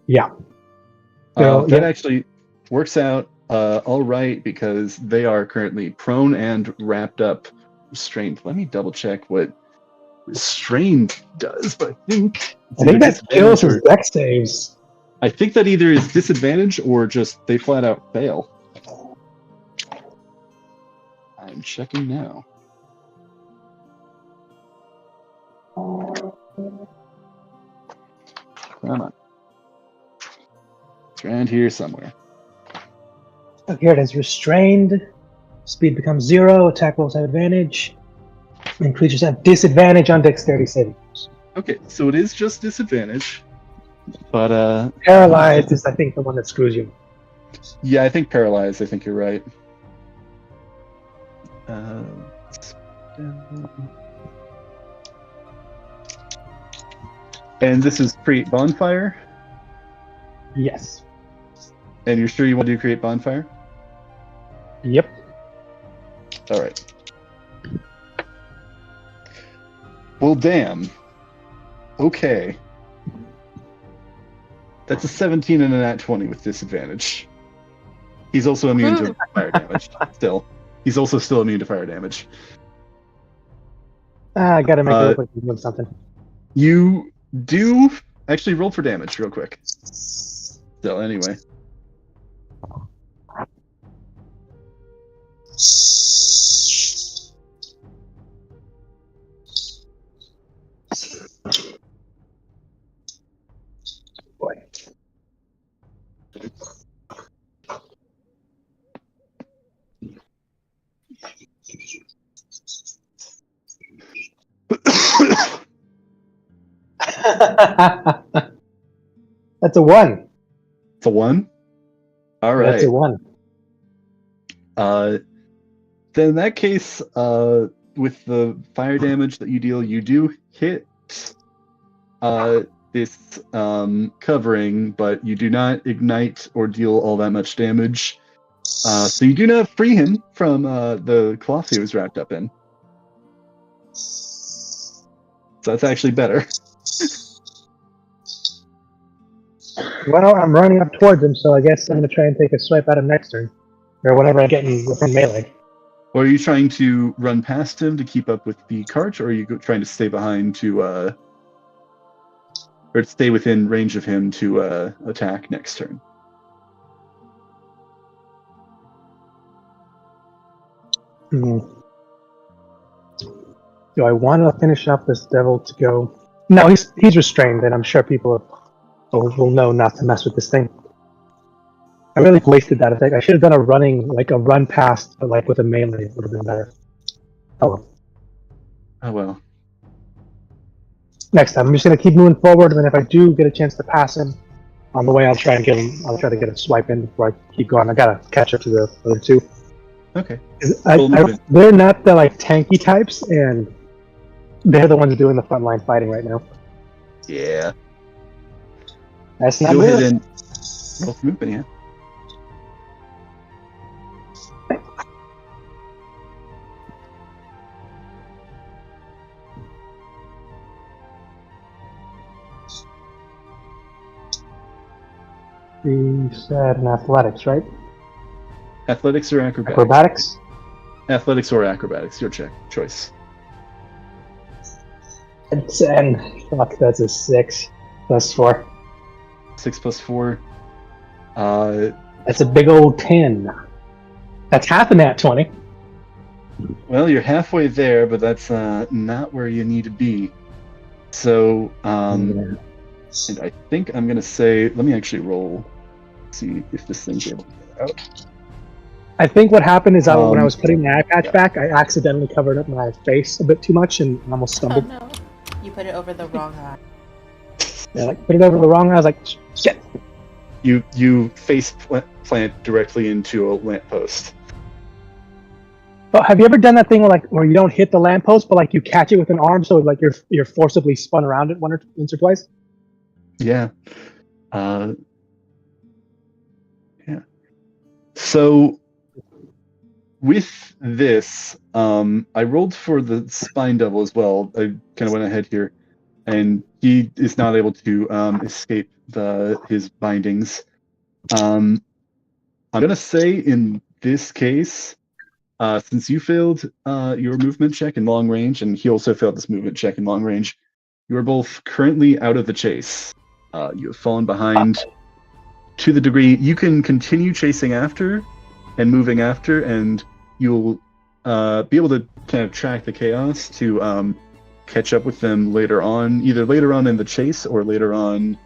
Yeah. That actually works out all right because they are currently prone and wrapped up, restrained. Let me double check what restrained does, but I think that kills his dex saves. I think that either is disadvantage or just they flat out fail. I'm checking now. Come on. It's around here somewhere. Oh, here it is. Restrained. Speed becomes 0. Attack rolls have advantage. And creatures have disadvantage on dexterity saving. Okay, so it is just disadvantage. But paralyzed is, I think, the one that screws you. Yeah, I think paralyzed. I think you're right. And this is create bonfire? Yes. And you're sure you want to do create bonfire? Yep. All right. Well, damn. Okay. That's a 17 and a nat 20 with disadvantage. He's also immune to fire damage. Still. He's also still immune to fire damage. I gotta make it look like he's doing something. You do actually roll for damage real quick. So anyway. Boy. That's a 1. It's a 1? All right. That's a 1. Then in that case, with the fire damage that you deal, you do hit this covering, but you do not ignite or deal all that much damage. So you do not free him from the cloth he was wrapped up in. So that's actually better. Well, I'm running up towards him, so I guess I'm going to try and take a swipe at him next turn. Or whenever I get within melee. Or are you trying to run past him to keep up with the cart, or are you trying to stay behind to, or stay within range of him to attack next turn? Do I want to finish up this devil to go? No, he's restrained, and I'm sure people will know not to mess with this thing. I really wasted that attack. I should have done a run past, but like with a melee, it would have been better. Oh well. Oh well. Next time, I'm just going to keep moving forward, and then if I do get a chance to pass him, On the way, I'll try to get a swipe in before I keep going. I gotta catch up to the other two. Okay. They're not the like tanky types, and they're the ones doing the frontline fighting right now. Yeah. That's not Go good. ahead and roll for movement, yeah. You said in athletics, right? Athletics or acrobatics? Acrobatics? Athletics or acrobatics, your choice. 10. Fuck, that's a 6 plus 4. 6 plus 4. That's a big old 10. That's half a nat 20. Well, you're halfway there, but that's not where you need to be. So, and I think I'm gonna say, let me actually roll, see if this thing's able to get out. I think what happened is when I was putting the eye patch back, I accidentally covered up my face a bit too much and almost stumbled. Oh no. You put it over the wrong eye. Yeah, like put it over the wrong eye. I was like, shit. You face plant directly into a lamppost. Oh, have you ever done that thing where you don't hit the lamppost, but like you catch it with an arm, so like you're forcibly spun around it once or twice? Yeah. Yeah. So with this, I rolled for the spine devil as well. I kind of went ahead here, and he is not able to escape his bindings. I'm gonna say in this case, since you failed your movement check in long range, and he also failed this movement check in long range, you are both currently out of the chase. You have fallen behind to the degree you can continue chasing after and moving after, and you'll be able to kind of track the chaos to catch up with them later on, either later on in the chase or later on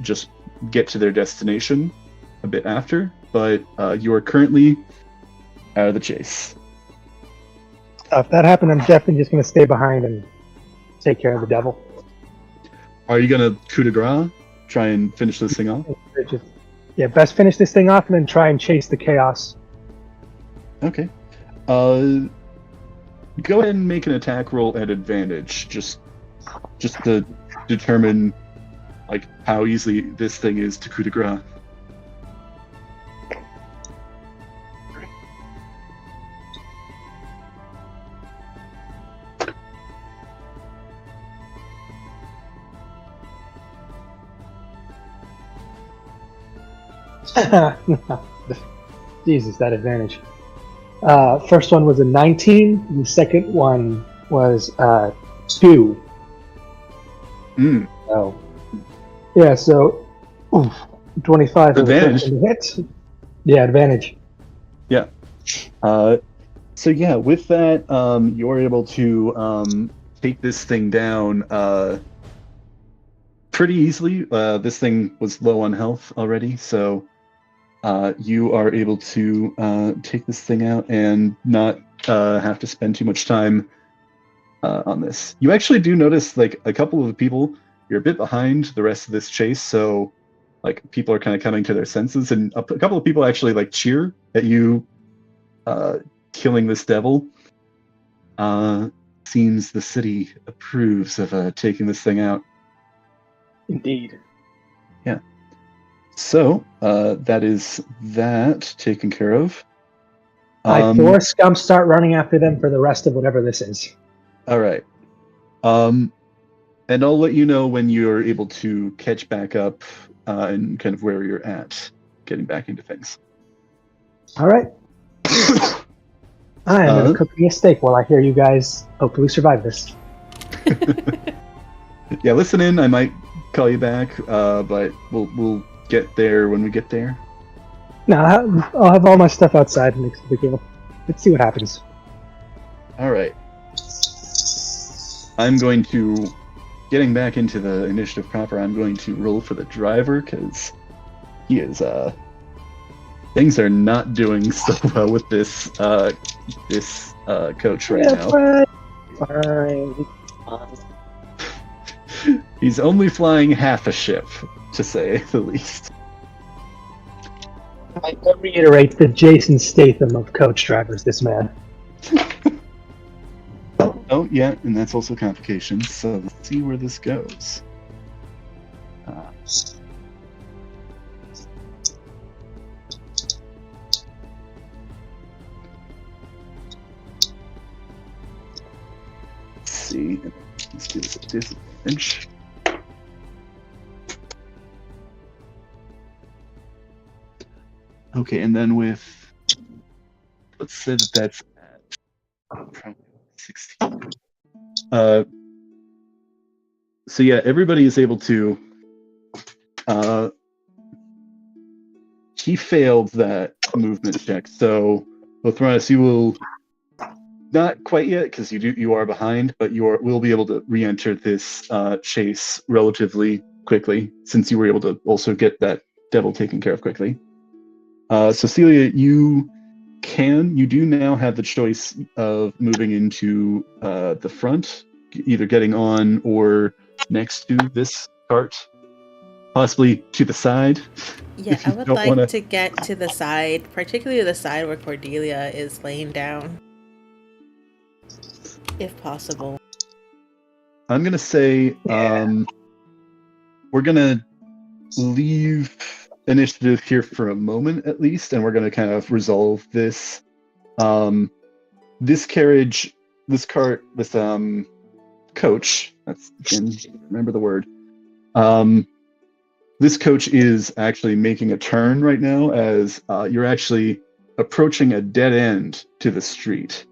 just get to their destination a bit after. But you are currently out of the chase. If that happened, I'm definitely just going to stay behind and take care of the devil. Are you going to coup de grace? Try and finish this thing off? Yeah, best finish this thing off and then try and chase the chaos. Okay. Go ahead and make an attack roll at advantage, just to determine like how easy this thing is to coup de grace. Jesus, that advantage. First one was a 19. And the second one was 2. Oh. Yeah, so 25 advantage. Hit. Yeah, advantage. Yeah. So yeah, with that, you're able to take this thing down pretty easily. This thing was low on health already, so you are able to take this thing out and not have to spend too much time on this. You actually do notice, like, a couple of the people, you're a bit behind the rest of this chase, so like people are kind of coming to their senses, and a couple of people actually like cheer at you killing this devil. Seems the city approves of taking this thing out. Indeed. Yeah. So that is that taken care of. Four scum start running after them for the rest of whatever this is. All right. And I'll let you know when you're able to catch back up and kind of where you're at, getting back into things. All right. I am going to cook me a steak while I hear you guys hopefully survive this. Yeah, listen in. I might call you back, but we'll get there when we get there. No, I'll have all my stuff outside next to the deal. Let's see what happens. All right. I'm going to, getting back into the initiative proper, I'm going to roll for the driver, because he is, things are not doing so well with this coach right now. Fine. He's only flying half a ship, to say the least. I reiterate the Jason Statham of coach drivers, this man. Oh, yeah, and that's also complications, so let's see where this goes. Let's see. Let's do this at disadvantage. Okay, and then with... Let's say that that's at probably 16. So yeah, everybody is able to... he failed that movement check, so Lothranus, you will... Not quite yet, because you are behind, but will be able to re-enter this chase relatively quickly, since you were able to also get that devil taken care of quickly. So Celia, you do now have the choice of moving into the front, either getting on or next to this cart, possibly to the side. Yeah, I would like to get to the side, particularly the side where Cordelia is laying down, if possible. I'm gonna say we're gonna leave initiative here for a moment at least, and we're going to kind of resolve this. This carriage, this cart, this coach. That's again, remember the word. This coach is actually making a turn right now as you're actually approaching a dead end to the street.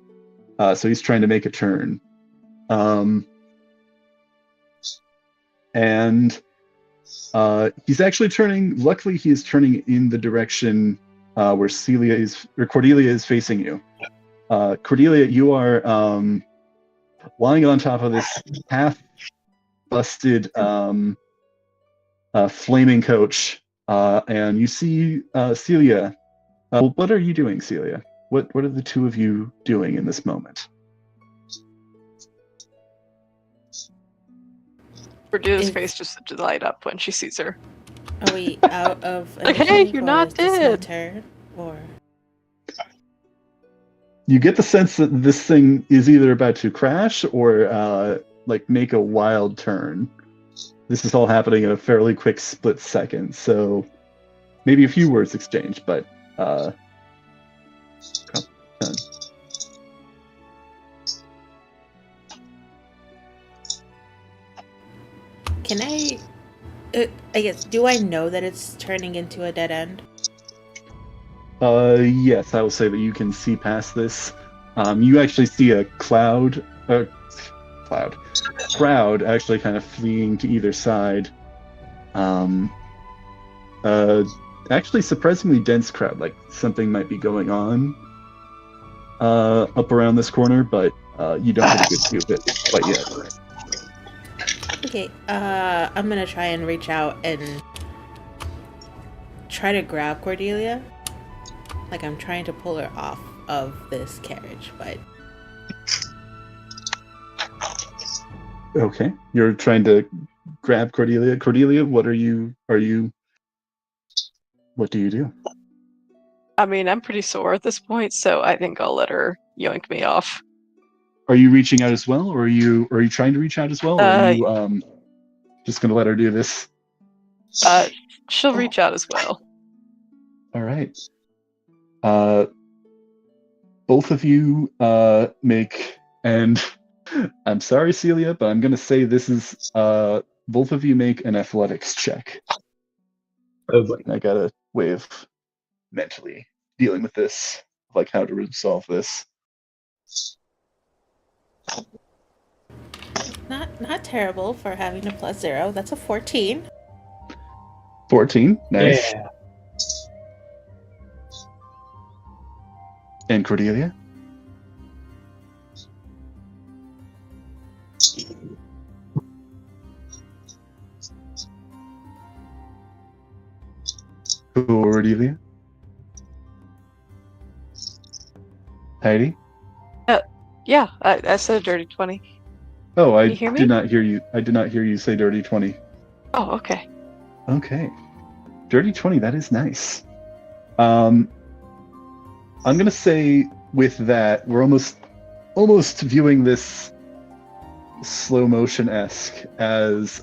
So he's trying to make a turn, and. He's actually turning. Luckily, he is turning in the direction where Cordelia is facing you. Cordelia, you are lying on top of this half-busted flaming coach, and you see Celia. What are you doing, Celia? What are the two of you doing in this Cordelia's face just light up when she sees her. Are we out of like, hey, you're not dead. Turn, or You get the sense that this thing is either about to crash or like make a wild turn. This is all happening in a fairly quick split second, so maybe a few words exchanged, but can I guess, do I know that it's turning into a dead end? Yes, I will say that you can see past this. You actually see a crowd actually kind of fleeing to either side. Actually surprisingly dense crowd, like something might be going on up around this corner, but you don't have a good view of it quite yet. Okay, I'm gonna try and reach out and try to grab Cordelia. Like I'm trying to pull her off of this carriage, but... Okay, you're trying to grab Cordelia. Cordelia, what do you do? I mean, I'm pretty sore at this point, so I think I'll let her yoink me off. Are you reaching out as well, or are you trying to reach out as well, or are you just gonna let her do this? She'll reach out as well. All right. Both of you make, and I'm sorry, Celia, but I'm gonna say this is both of you make an athletics check. Oh boy. I got a way of mentally dealing with this, like how to resolve this. Not terrible for having a +0. That's a 14. 14, nice. Yeah. And Cordelia? Cordelia? Heidi? Yeah, I said a dirty 20. Oh, I you hear me? did not hear you. I did not hear you say dirty 20. Oh, okay. Okay. Dirty 20, that is nice. I'm gonna say with that, we're almost viewing this slow motion-esque as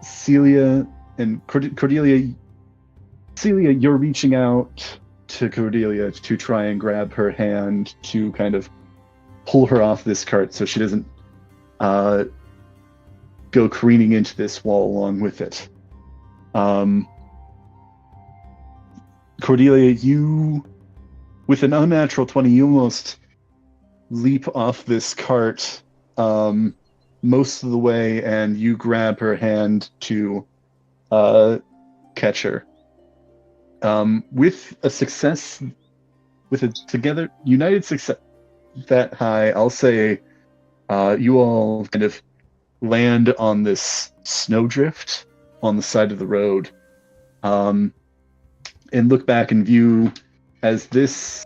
Celia and Cordelia. Celia, you're reaching out to Cordelia to try and grab her hand to kind of pull her off this cart so she doesn't go careening into this wall along with it. Cordelia, you, with an unnatural 20, you almost leap off this cart most of the way, and you grab her hand to catch her. With a success, with a together united success that high, I'll say you all kind of land on this snowdrift on the side of the road, and look back and view as this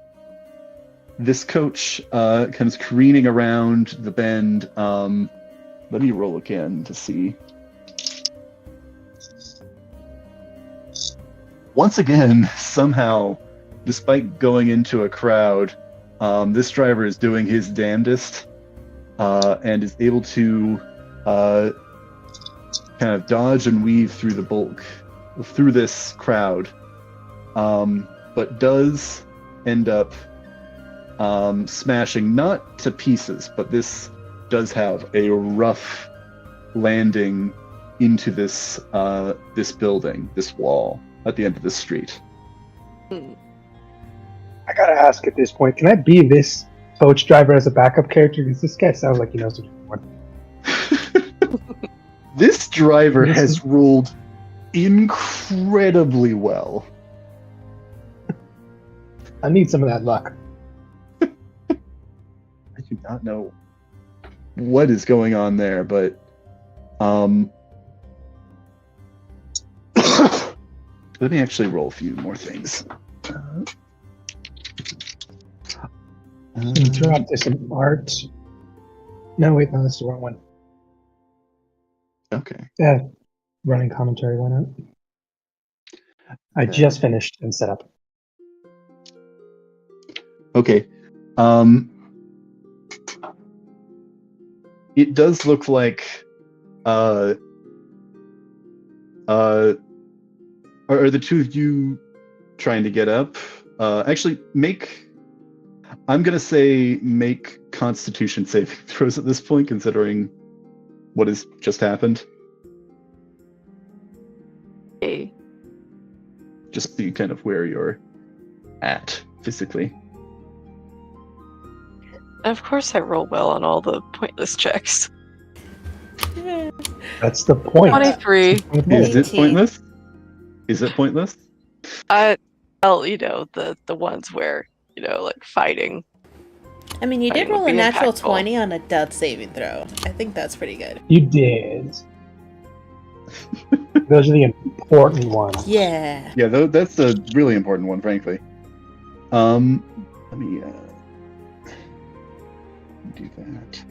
coach comes careening around the bend. Let me roll again to see. Once again, somehow, despite going into a crowd, this driver is doing his damnedest and is able to kind of dodge and weave through the bulk, through this crowd, but does end up smashing, not to pieces, but this does have a rough landing into this this building, this wall at the end of the street. I gotta ask at this point, can I be this coach driver as a backup character? Because this guy sounds like he knows what he's doing. This driver has rolled incredibly well. I need some of that luck. I do not know what is going on there, but let me actually roll a few more things. Throw out this some art. No, wait, no, that's the wrong one. Okay. Yeah, running commentary, why not? I just finished and set up. Okay. It does look like are the two of you trying to get up? Actually, I'm gonna say make Constitution saving throws at this point, considering what has just happened. Okay. Just see kind of where you're at physically. Of course, I roll well on all the pointless checks. That's the point. 23. Is it pointless? Is it pointless? Well, the ones where, like fighting. I mean, you did Fighting would roll a be natural impactful. 20 on a death saving throw. I think that's pretty good. You did. Those are the important ones. Yeah. Yeah, that's a really important one, frankly. Let me do that.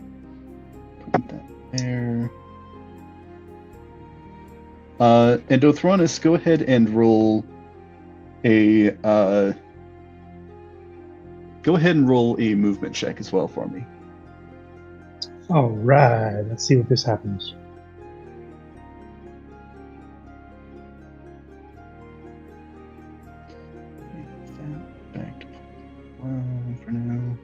Put that there. And Dothronus, go ahead and roll a movement check as well for me. All right, let's see what this happens. Back to 12 for now.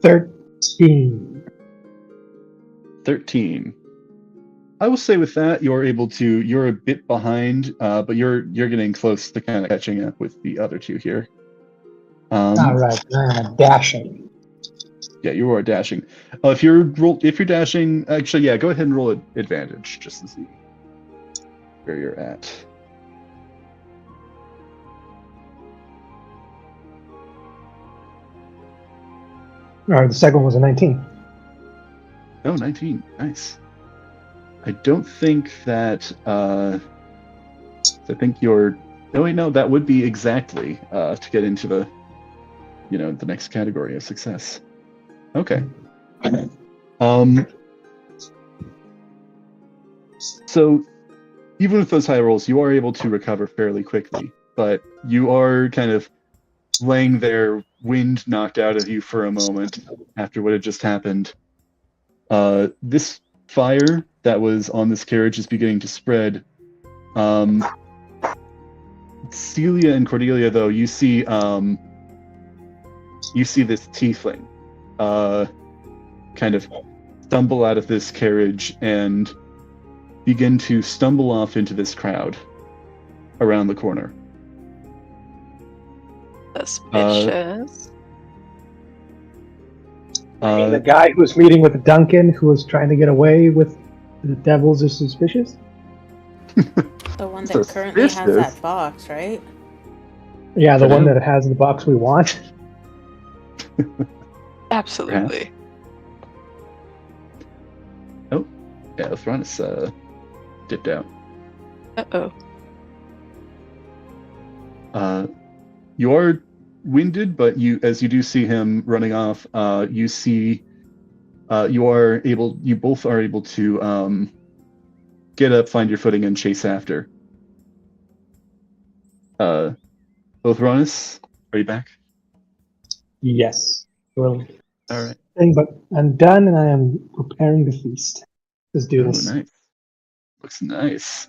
$13. 13. I will say with that, you're a bit behind, but you're getting close to kind of catching up with the other two here. All right, dashing. Yeah, you are dashing. If you're dashing, actually, yeah, go ahead and roll advantage just to see where you're at. All right, the second one was a 19. Oh, 19. Nice. I don't think that. I think you're. Oh wait, no, that would be exactly to get into the, the next category of success. Okay. So, even with those high rolls, you are able to recover fairly quickly, but you are kind of laying there, wind knocked out of you for a moment after what had just happened. This fire that was on this carriage is beginning to spread. Celia and Cordelia, though, you see this tiefling kind of stumble out of this carriage and begin to stumble off into this crowd around the corner. Suspicious. The guy who was meeting with Duncan, who was trying to get away with the devils, is suspicious? The one that currently has that box, right? Yeah, the one that has the box we want. Absolutely. Oh, yeah, Thranis dipped out. Uh-oh. You are winded, but as you do see him running off, you both are able to get up, find your footing, and chase after. Both Thranis, are you back? Yes. Well, all right. But I'm done, and I am preparing to feast. Let's do this. Nice. Looks nice.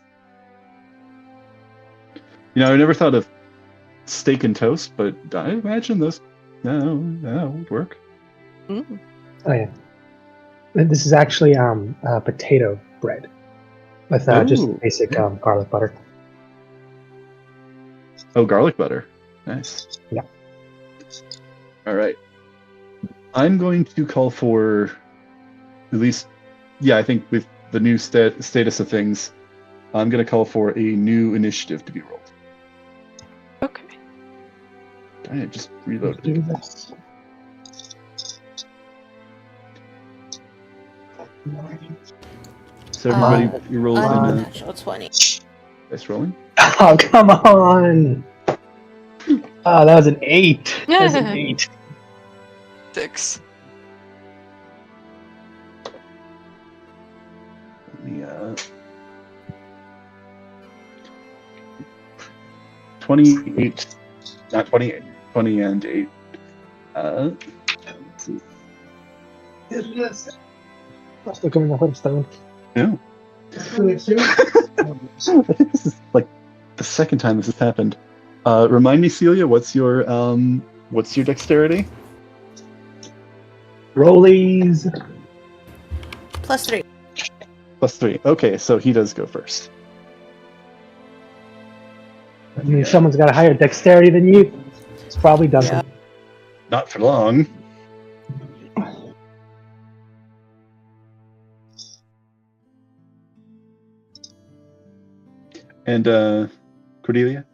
I never thought of steak and toast, but I imagine that would work. Mm. Oh yeah. This is actually potato bread with just basic garlic butter. Oh, garlic butter. Nice. Yeah. All right. I'm going to call for, at least, I think with the new status of things, I'm going to call for a new initiative to be rolled. Okay. I just reloaded. So everybody, you rolled in natural 20. Dice rolling. Oh, come on! Oh, that was an 8. That was an 8. 6. Let me 28, not 28, 20 and 8. Let's see. Estoy comiendo afuera, está bien. No. This is like the second time this has happened. Remind me, Celia, what's your dexterity? Rollies. +3. +3. Okay, so he does go first. I mean, someone's got a higher dexterity than you. It's probably Duncan. Yeah. Not for long. And Cordelia?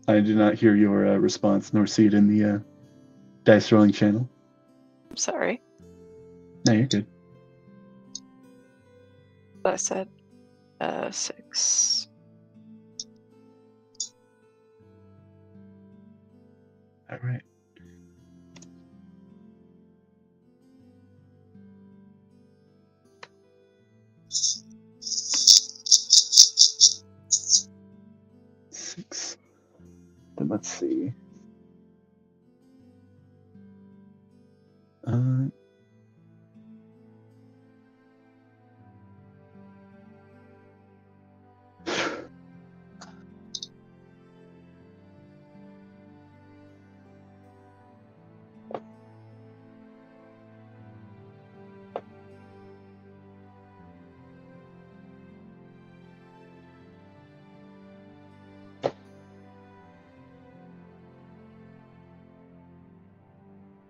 I do not hear your response, nor see it in the dice rolling channel. I'm sorry. No, you're good. I said 6. All right. Then let's see.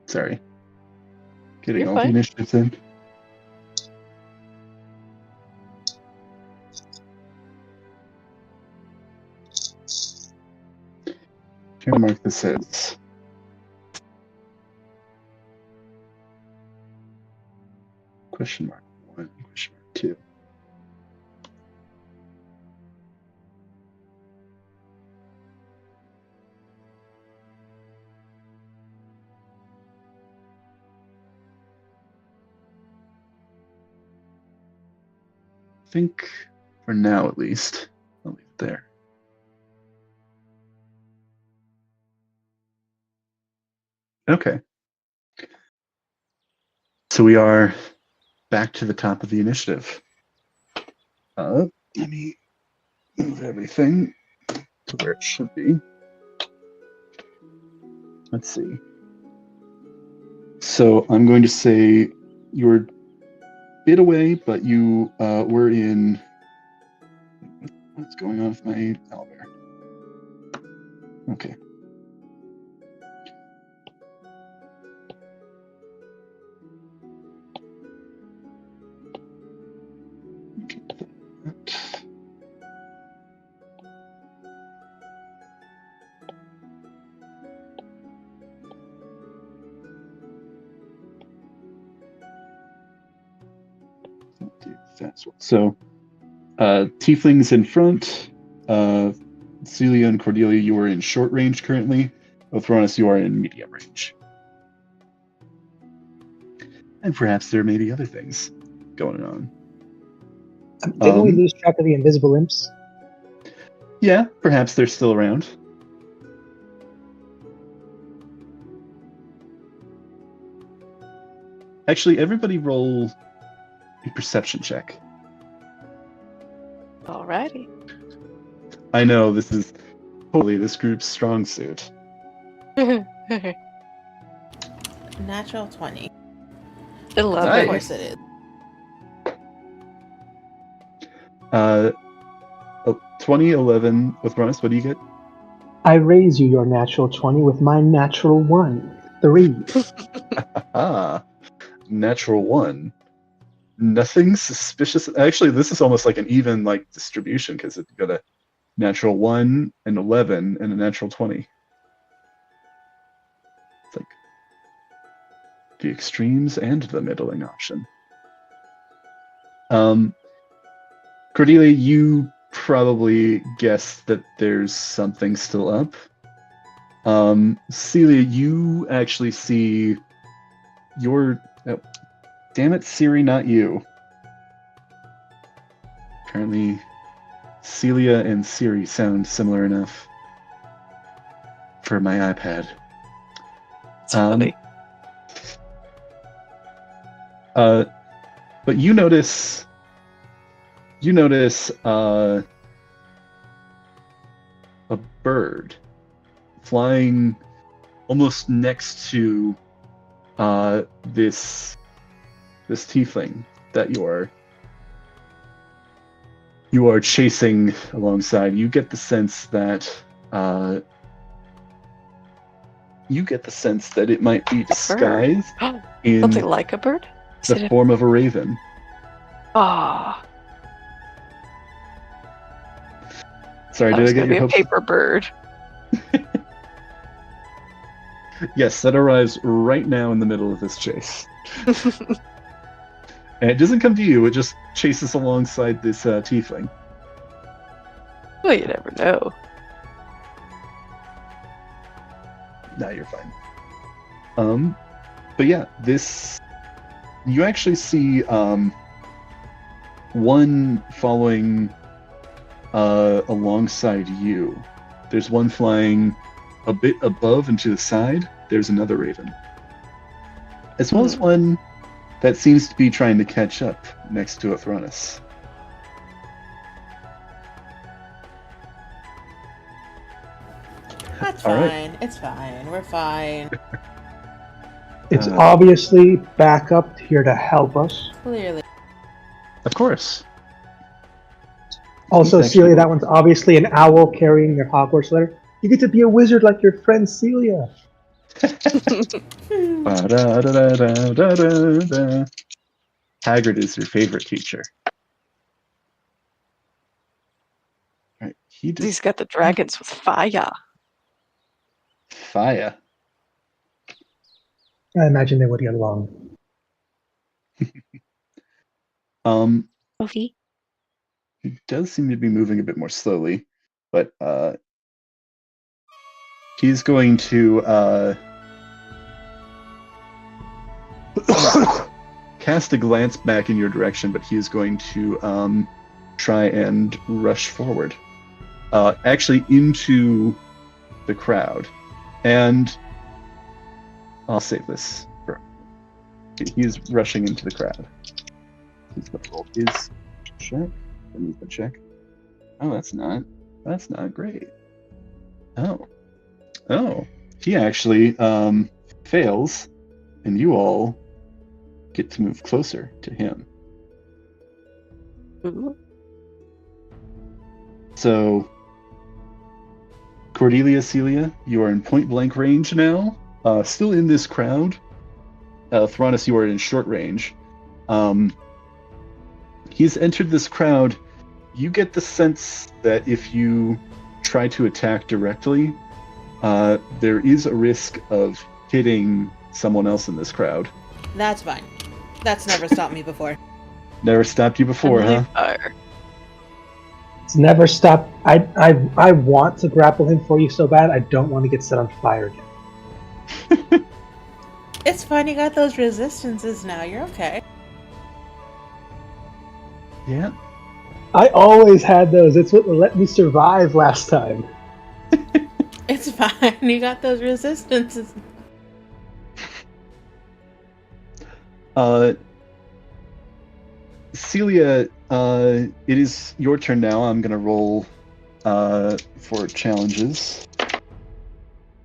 Sorry. Getting You're all fine. the initiatives in. Here, mark this as question mark 1, question mark 2. I think for now at least, I'll leave it there. Okay. So we are back to the top of the initiative. Let me move everything to where it should be. Let's see. So I'm going to say you're a bit away, but you were in. What's going on with my owlbear? Okay. So, Tieflings in front. Celia and Cordelia, you are in short range currently. Othronus, you are in medium range. And perhaps there may be other things going on. Didn't we lose track of the invisible imps? Yeah, perhaps they're still around. Actually, everybody roll a perception check. Alrighty. I know, this is totally this group's strong suit. Natural 20. 11. Of course it is. 2011 with Ronus, what do you get? I raise you your natural 20 with my natural 1. 3. Natural 1. Nothing suspicious. Actually, this is almost like an even distribution because you got a natural 1, an 11, and a natural 20. It's like the extremes and the middling option. Cordelia, you probably guessed that there's something still up. Celia, you actually see your... Oh, damn it, Siri, not you. Apparently, Celia and Siri sound similar enough for my iPad. It's funny. But you notice a bird flying almost next to this tiefling that you are chasing alongside. You get the sense that it might be disguised in something like a bird? the form of a raven. Ah. Sorry, did I get your hopes? A paper bird. Yes, that arrives right now in the middle of this chase. And it doesn't come to you, it just chases alongside this tiefling. Well, you never know. Nah, you're fine. But yeah, you actually see one following alongside you. There's one flying a bit above and to the side. There's another raven. As well as one that seems to be trying to catch up next to Othronus. That's All fine. right. It's fine. We're fine. It's obviously back up here to help us. Clearly. Of course. Also, Actually- Celia, that one's obviously an owl carrying your Hogwarts letter. You get to be a wizard like your friend Celia. Ba-da-da-da-da-da-da. Hagrid is your favorite teacher. Right, He's got the dragons with fire. Fire. I imagine they would get along. Sophie. He does seem to be moving a bit more slowly, but he's going to cast a glance back in your direction, but he is going to try and rush forward, actually into the crowd. And I'll save this for. He's rushing into the crowd. He's going to roll his check. Remove the check. Oh, that's not great. Oh, he actually fails, and you all get to move closer to him. Mm-hmm. So, Cordelia, Celia, you are in point blank range now. Still in this crowd. Thranis, you are in short range. He's entered this crowd. You get the sense that if you try to attack directly, there is a risk of hitting someone else in this crowd. That's fine. That's never stopped me before. Never stopped you before, huh? Fire. It's never stopped. I want to grapple him for you so bad. I don't want to get set on fire again. It's fine. You got those resistances now. You're okay. Yeah. I always had those. It's what let me survive last time. It's fine. You got those resistances. Celia, it is your turn now. I'm going to roll for challenges.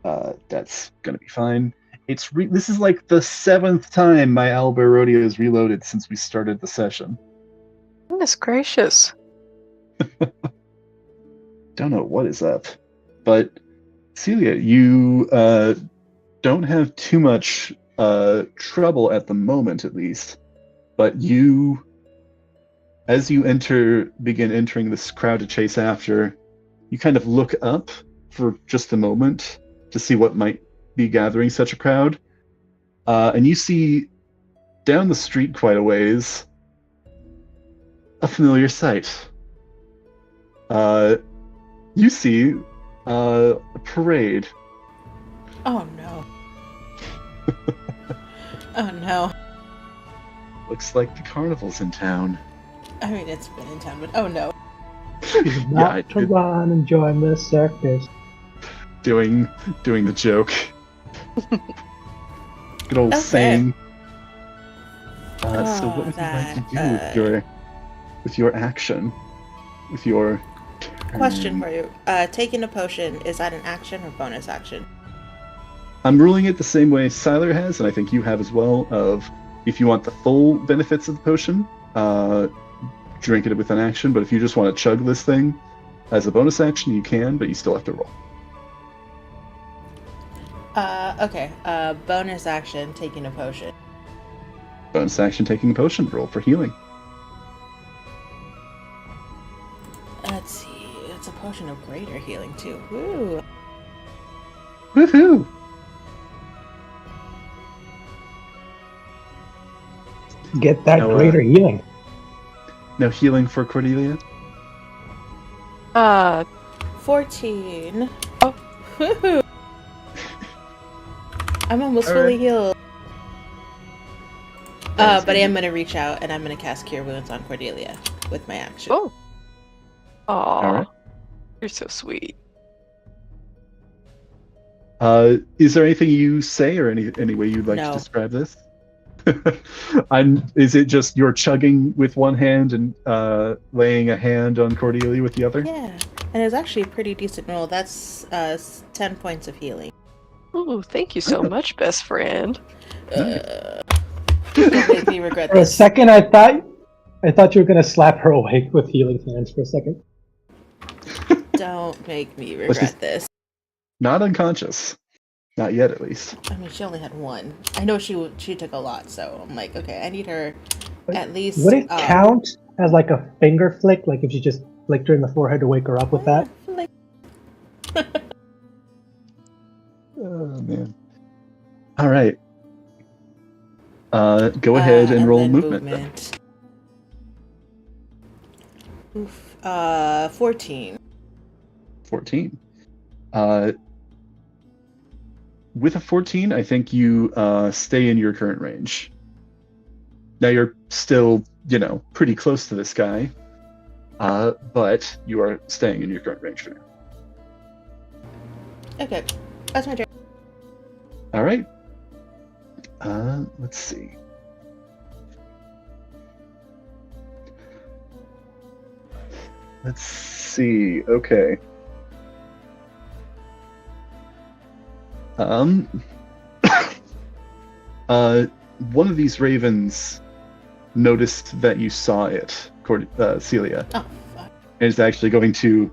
That's going to be fine. This is like the 7th time my Owlbear Rodeo is reloaded since we started the session. Goodness gracious. Don't know what is up. But Celia, you don't have too much trouble at the moment, at least. But as you begin entering this crowd to chase after, you kind of look up for just a moment to see what might be gathering such a crowd. And you see down the street quite a ways a familiar sight. You see a parade. Oh no. Oh no. Looks like the carnival's in town. I mean, it's been in town, but oh no. He's not to run and join the circus. Doing the joke. Good old saying. So what would you like to do with your action? With your turn? Question for you. Taking a potion, is that an action or bonus action? I'm ruling it the same way Siler has, and I think you have as well, of if you want the full benefits of the potion, drink it with an action, but if you just want to chug this thing as a bonus action, you can, but you still have to roll. Okay. Bonus action, taking a potion. Bonus action, taking a potion. Roll for healing. Let's see. It's a potion of greater healing, too. Woo! Woohoo! Get that greater healing. No healing for Cordelia? 14. Oh. Woohoo! I'm almost fully healed. But I am going to reach out and I'm going to cast Cure Wounds on Cordelia with my action. Oh. Aw. Right. You're so sweet. Is there anything you say or any way you'd like to describe this? Is it just you're chugging with one hand and laying a hand on Cordelia with the other? Yeah, and it was actually a pretty decent roll. That's 10 points of healing. Ooh, thank you so much, best friend. Don't make me regret For a this. second, I thought you were gonna slap her awake with healing hands for a second. Don't make me regret this. Not unconscious. Not yet, at least. I mean, she only had one. I know she took a lot, so I'm like, okay, I need her at least. Would it count as like a finger flick? Like if you just flicked her in the forehead to wake her up with that? Oh, man. All right. Go ahead and roll movement. Oof. 14. 14. With a 14, I think you stay in your current range. Now you're still, pretty close to this guy, but you are staying in your current range for now. Okay, that's my turn. All right. Let's see. Okay. One of these ravens noticed that you saw it, Celia. Oh, fuck. And is actually going to,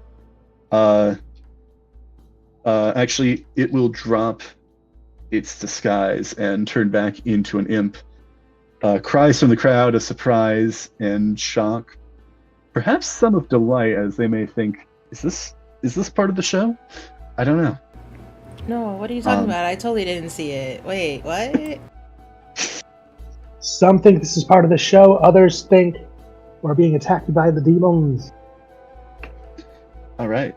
actually, it will drop its disguise and turn back into an imp. Cries from the crowd of surprise and shock. Perhaps some of delight, as they may think, is this part of the show? I don't know. No, what are you talking about? I totally didn't see it. Wait, what? Some think this is part of the show. Others think we're being attacked by the demons. All right.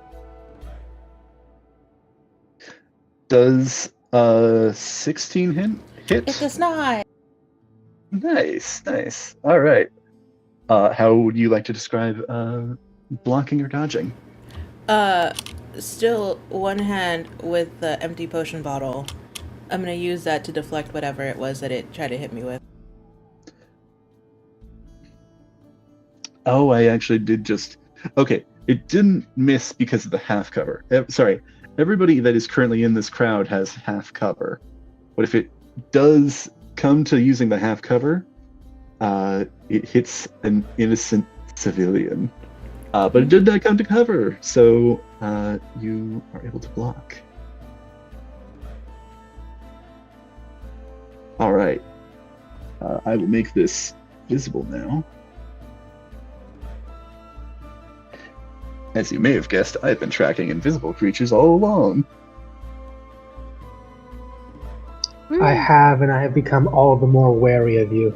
Does 16 hit? It does not. Nice. All right. How would you like to describe blocking or dodging? Still one hand with the empty potion bottle. I'm gonna use that to deflect whatever it was that it tried to hit me with. Oh, I actually did just... Okay, it didn't miss because of the half cover. Sorry, everybody that is currently in this crowd has half cover. But if it does come to using the half cover, it hits an innocent civilian. But it did not come to cover, so you are able to block. All right. I will make this visible now. As you may have guessed, I've been tracking invisible creatures all along. I have, and I have become all the more wary of you.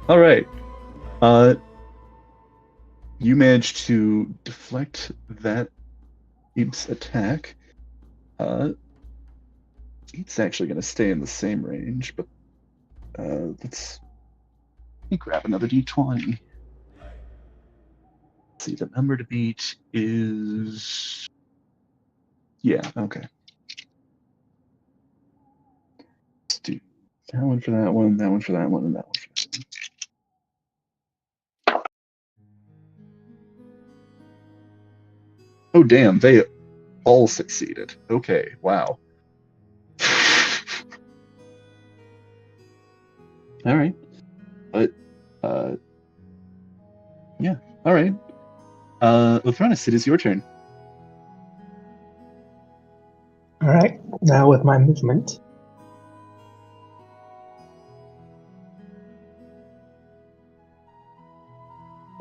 All right. You managed to deflect that imp's attack. It's actually going to stay in the same range, but let me grab another d20. Let's see, the number to beat is... Yeah, okay. Let's do that one for that one, that one for that one, and that one for that one. Oh, damn, they all succeeded. Okay, wow. All right. But, yeah, all right. Lathronis, it is your turn. All right, now with my movement.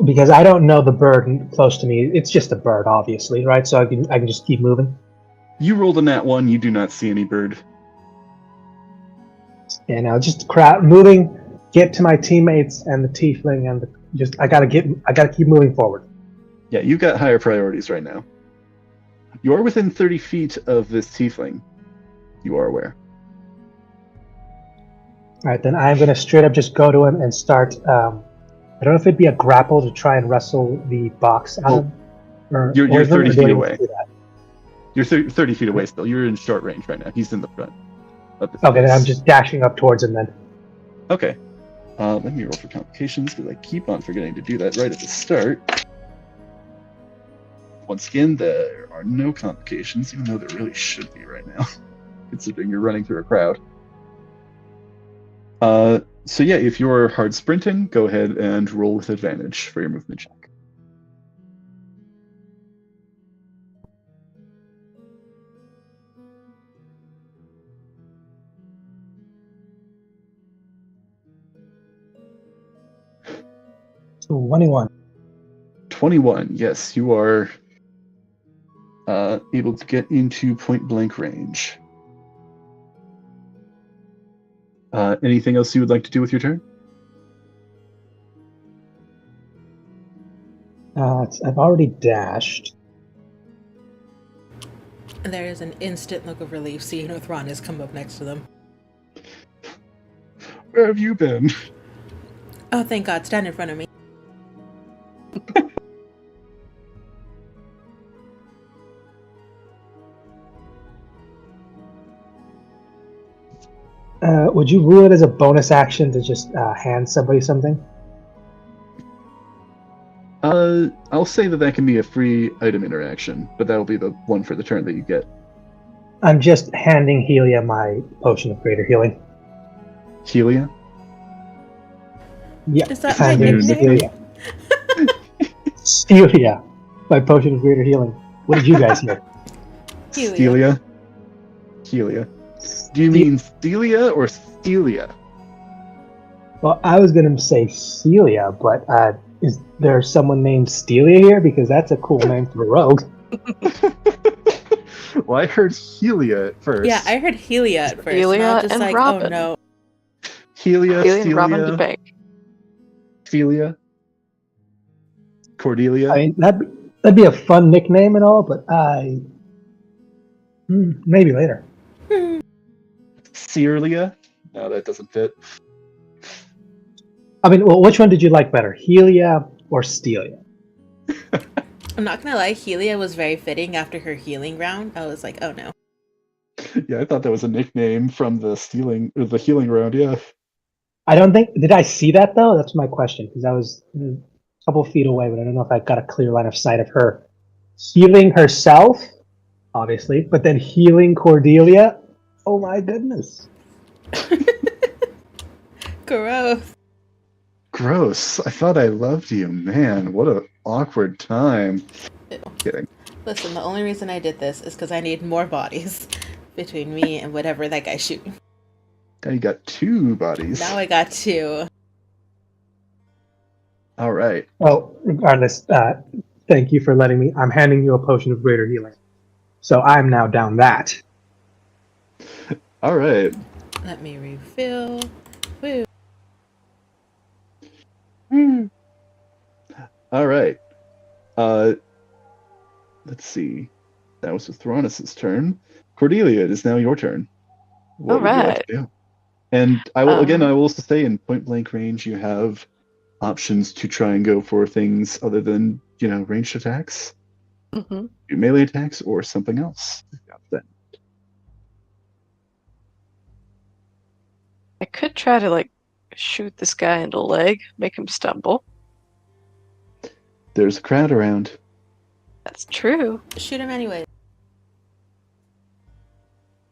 Because I don't know the bird close to me. It's just a bird, obviously, right? So I can just keep moving. You rolled a nat 1. You do not see any bird. Yeah, now just crowd moving, get to my teammates and the tiefling, and I gotta keep moving forward. Yeah, you've got higher priorities right now. You are within 30 feet of this tiefling. You are aware. All right, then I'm gonna straight up just go to him and start. I don't know if it'd be a grapple to try and wrestle the box out of him. You're 30 feet away. You're 30 feet away still. You're in short range right now. He's in the front. Okay, then I'm just dashing up towards him then. Okay. Let me roll for complications because I keep on forgetting to do that right at the start. Once again, there are no complications, even though there really should be right now, considering you're running through a crowd. So yeah, if you're hard sprinting, go ahead and roll with advantage for your movement check. So 21. 21, yes, you are able to get into point blank range. Anything else you would like to do with your turn? I've already dashed. There is an instant look of relief seeing Thrawn come up next to them. Where have you been? Oh, thank God, stand in front of me. Would you rule it as a bonus action to just hand somebody something? I'll say that can be a free item interaction, but that'll be the one for the turn that you get. I'm just handing Helia my potion of greater healing. Helia? Yeah, Is that my handing nickname? Helia, my potion of greater healing. What did you guys hear? Stelia? Helia. Do you mean Stelia or Stelia? Well, I was going to say Celia, but is there someone named Stelia here? Because that's a cool name for a rogue. Well, I heard Helia at first. Yeah, I heard Helia at first. Helia and I was just and like, Robin. oh no. Helia, Helia and Robin Stelia, DeBank. Celia, Cordelia. I mean, that'd be a fun nickname and all, but maybe later. Celia? No, that doesn't fit. I mean, well, which one did you like better, Helia or Stelia? I'm not gonna lie, Helia was very fitting after her healing round. I was like, oh no. Yeah, I thought that was a nickname from the healing round, yeah. I don't think. Did I see that though? That's my question, because I was a couple feet away, but I don't know if I got a clear line of sight of her healing herself, obviously, but then healing Cordelia. Oh my goodness! Gross. Gross. I thought I loved you. Man, what an awkward time. Ew. Kidding. Listen, the only reason I did this is because I need more bodies between me and whatever that guy's shooting. Now you got 2 bodies. Now I got 2. All right. Well, regardless, thank you for letting me. I'm handing you a potion of greater healing, so I'm now down that. All right. Let me refill. Woo. All right. Let's see. That was Thrawn's turn. Cordelia, it is now your turn. What would you like to do? And I will I will also say in point blank range you have options to try and go for things other than, ranged attacks. Mm-hmm. Do melee attacks or something else. I could try to shoot this guy in the leg, make him stumble. There's a crowd around. That's true. Shoot him anyway.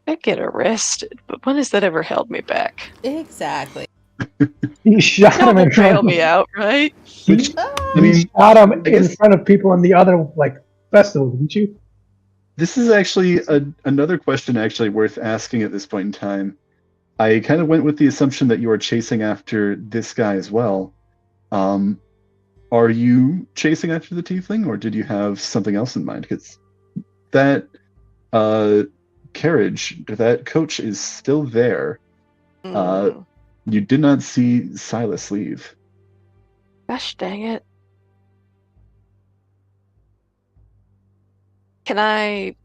I get arrested, but when has that ever held me back? Exactly. You shot him in front bail of me out, right? Which, You shot him in front of people in the other festival, didn't you? This is actually another question actually worth asking at this point in time. I kind of went with the assumption that you are chasing after this guy as well. Are you chasing after the tiefling, or did you have something else in mind? Because that carriage, that coach is still there. You did not see Silas leave. Gosh dang it. Can I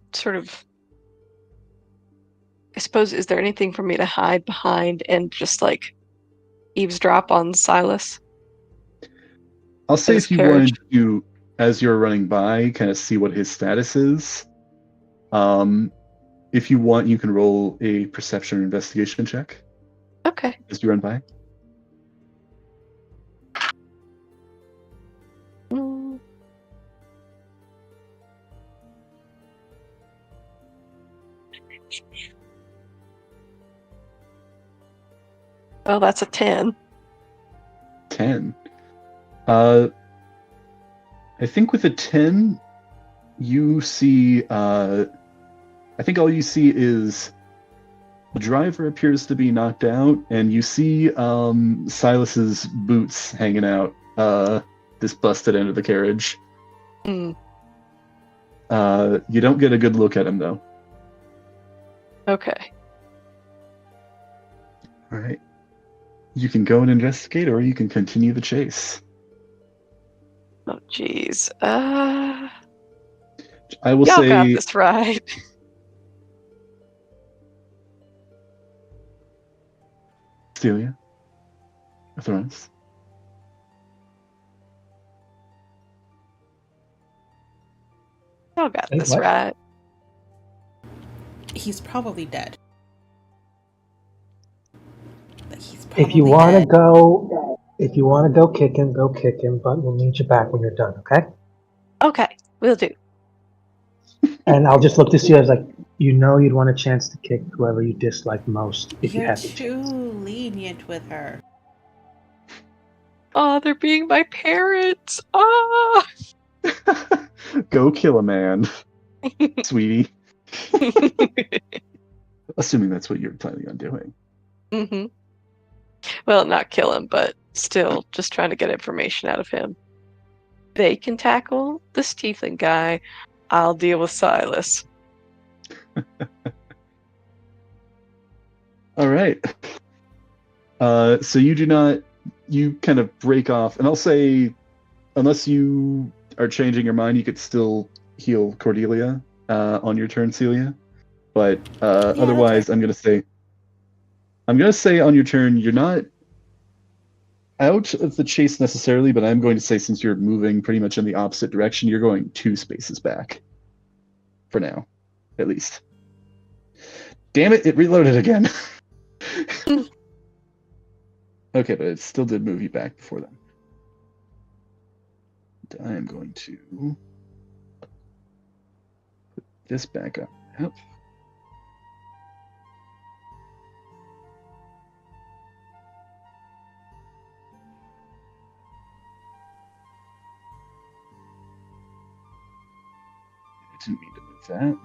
I suppose, is there anything for me to hide behind and just eavesdrop on Silas? I'll say if you wanted to, as you're running by, kind of see what his status is. If you want, you can roll a perception or investigation check. Okay. As you run by. Well, that's a 10. 10. I think with a 10, you see, I think all you see is the driver appears to be knocked out, and you see Silas's boots hanging out this busted end of the carriage. You don't get a good look at him, though. Okay. All right. You can go and investigate, or you can continue the chase. Oh, jeez. I will Y'all say. got this right. Celia? Thrones? Y'all got Wait, this what? right. He's probably dead. He's If you probably want to dead. go kick him, but we'll need you back when you're done, okay? Okay, we'll do. And I'll just look to see as like, you'd want a chance to kick whoever you dislike most if you You're had the too chance. lenient with her. Oh, they're being my parents. Oh. Go kill a man, sweetie. Assuming that's what you're planning on doing. Mm-hmm. Well, not kill him, but still just trying to get information out of him. They can tackle this tiefling guy. I'll deal with Silas. All right. So you kind of break off, and I'll say, unless you are changing your mind, you could still heal Cordelia on your turn, Celia. But otherwise, I'm gonna say on your turn, you're not out of the chase necessarily, but I'm going to say since you're moving pretty much in the opposite direction, you're going 2 spaces back. For now, at least. Damn it, it reloaded again. Okay, but it still did move you back before then. I am going to put this back up. Yep. I didn't mean to move that.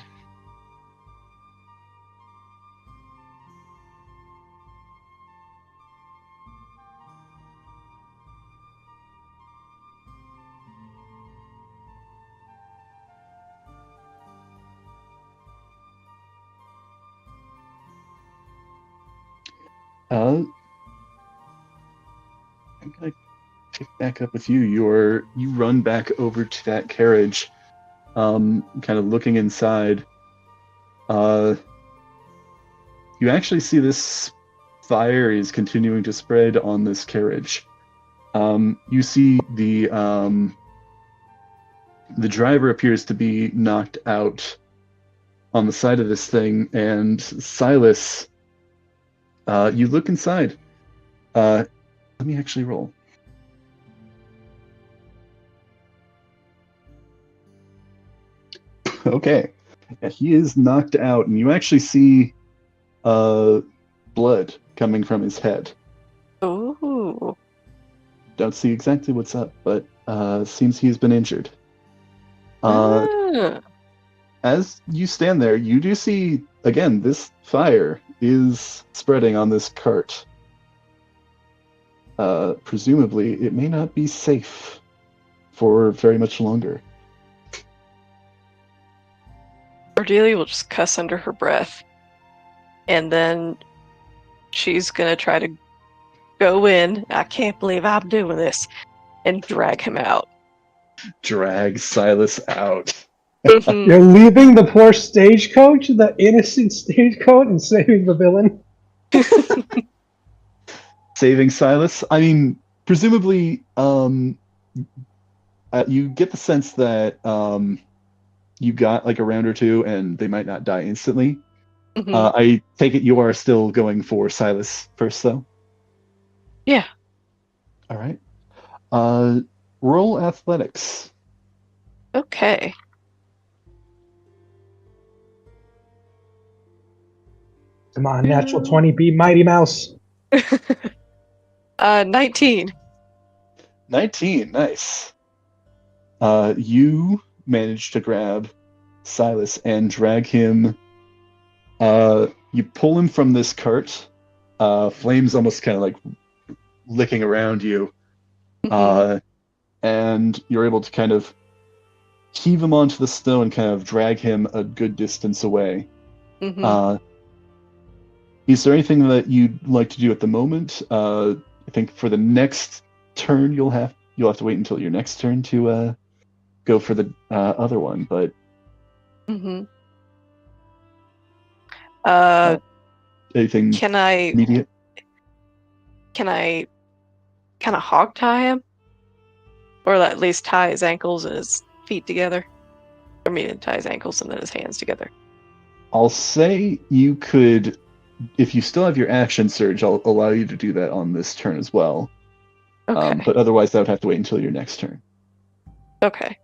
I'm gonna pick back up with you. You run back over to that carriage, kind of looking inside. You actually see this fire is continuing to spread on this carriage. You see the driver appears to be knocked out on the side of this thing, and Silas, you look inside. Let me actually roll. Okay. Yeah, he is knocked out, and you actually see blood coming from his head. Ooh. Don't see exactly what's up, but seems he's been injured. As you stand there, you do see, again, this fire is spreading on this cart. Presumably, it may not be safe for very much longer. Cordelia will just cuss under her breath. And then she's going to try to go in. I can't believe I'm doing this. And drag him out. Drag Silas out. You're leaving the poor stagecoach, the innocent stagecoach, and saving the villain? Saving Silas? I mean, presumably, you get the sense that you got like a round or two and they might not die instantly. Mm-hmm. I take it you are still going for Silas first, though? Yeah. All right. Roll athletics. Okay. Come on, natural 20, be Mighty Mouse. 19. 19, nice. You managed to grab Silas and drag him. You pull him from this cart. Flames almost kind of like licking around you. Mm-hmm. And you're able to kind of heave him onto the snow and kind of drag him a good distance away. Mm-hmm. Is there anything that you'd like to do at the moment? I think for the next turn you'll have you'll have to wait until your next turn to go for the other one. But anything can I immediate? Can I kind of hog tie him, or at least tie his ankles and his feet together? I mean, tie his ankles and then his hands together. I'll say you could, if you still have your action surge, I'll allow you to do that on this turn as well. Okay. But otherwise, that would have to wait until your next turn. Okay.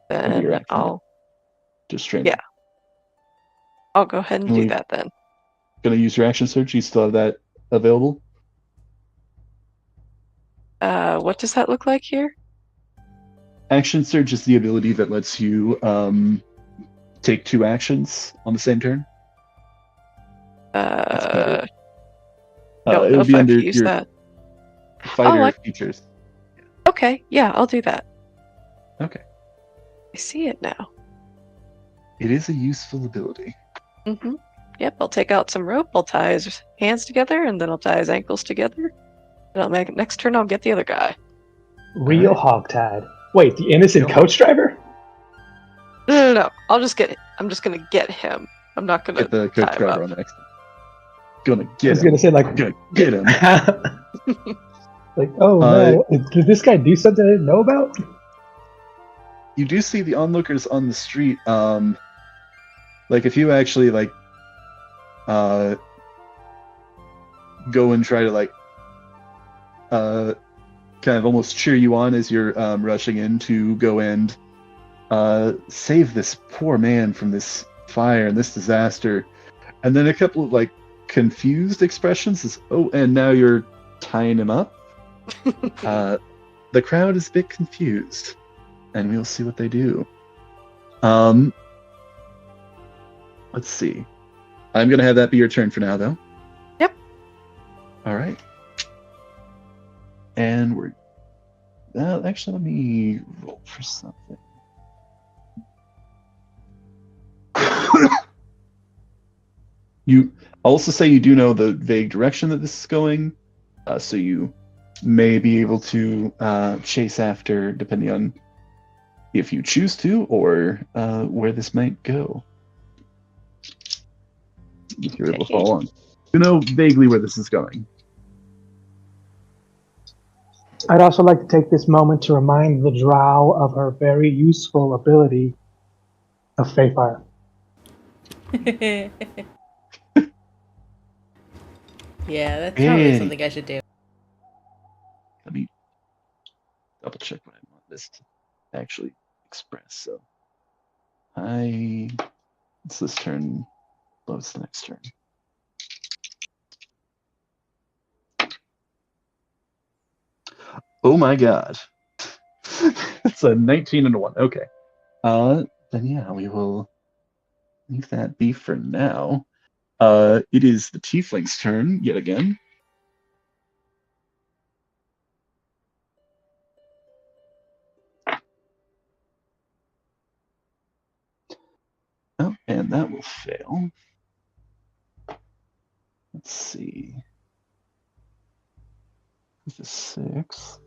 Then I'll just train. Yeah. I'll go ahead and do that then. Gonna use your action surge? You still have that available? What does that look like here? Action surge is the ability that lets you take 2 actions on the same turn. Don't it know would be if under I've used your that. fighter features. Okay, yeah, I'll do that. Okay. I see it now. It is a useful ability. Yep, I'll take out some rope, I'll tie his hands together, and then I'll tie his ankles together. And I'll make it next turn, I'll get the other guy. Real hogtied. Wait, the innocent coach driver? No. I'm just gonna get him. I'm not gonna get the coach driver on the next one. Gonna get him. I was gonna say, like, gonna get him. Like, oh no, did this guy do something I didn't know about? You do see the onlookers on the street. Like if you actually go and try to kind of almost cheer you on as you're rushing in to go and save this poor man from this fire and this disaster, and then a couple of confused expressions is, oh, and now you're tying him up. The crowd is a bit confused, and we'll see what they do. Let's see. I'm gonna have that be your turn for now, though. Yep. All right. And we're actually, let me roll for something. I'll also say you do know the vague direction that this is going, so you may be able to chase after, depending on if you choose to, or where this might go. If you're able to follow on. You know vaguely where this is going. I'd also like to take this moment to remind the drow of her very useful ability of Fey Fire. Yeah, that's probably something I should do. Let me double check what I want this to actually express. So, it's this turn. Loads the next turn. Oh my god. It's a 19 and a 1. Okay. Then yeah, we will leave that be for now. It is the Tiefling's turn yet again. Oh, and that will fail. Let's see. This is 6.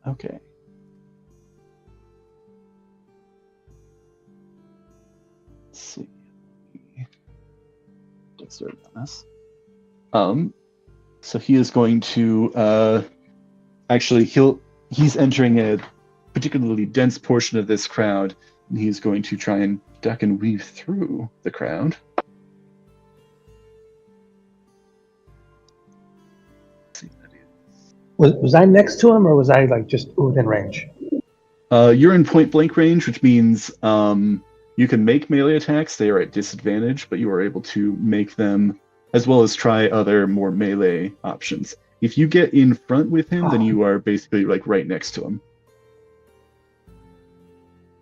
Okay. Let's see. Get started on this. So he is going to actually he's entering a particularly dense portion of this crowd, and he's going to try and duck and weave through the crowd. Let's see what that is. Was I next to him, or was I just within range? You're in point blank range, which means you can make melee attacks. They are at disadvantage, but you are able to make them as well as try other more melee options. If you get in front with him, then you are basically right next to him.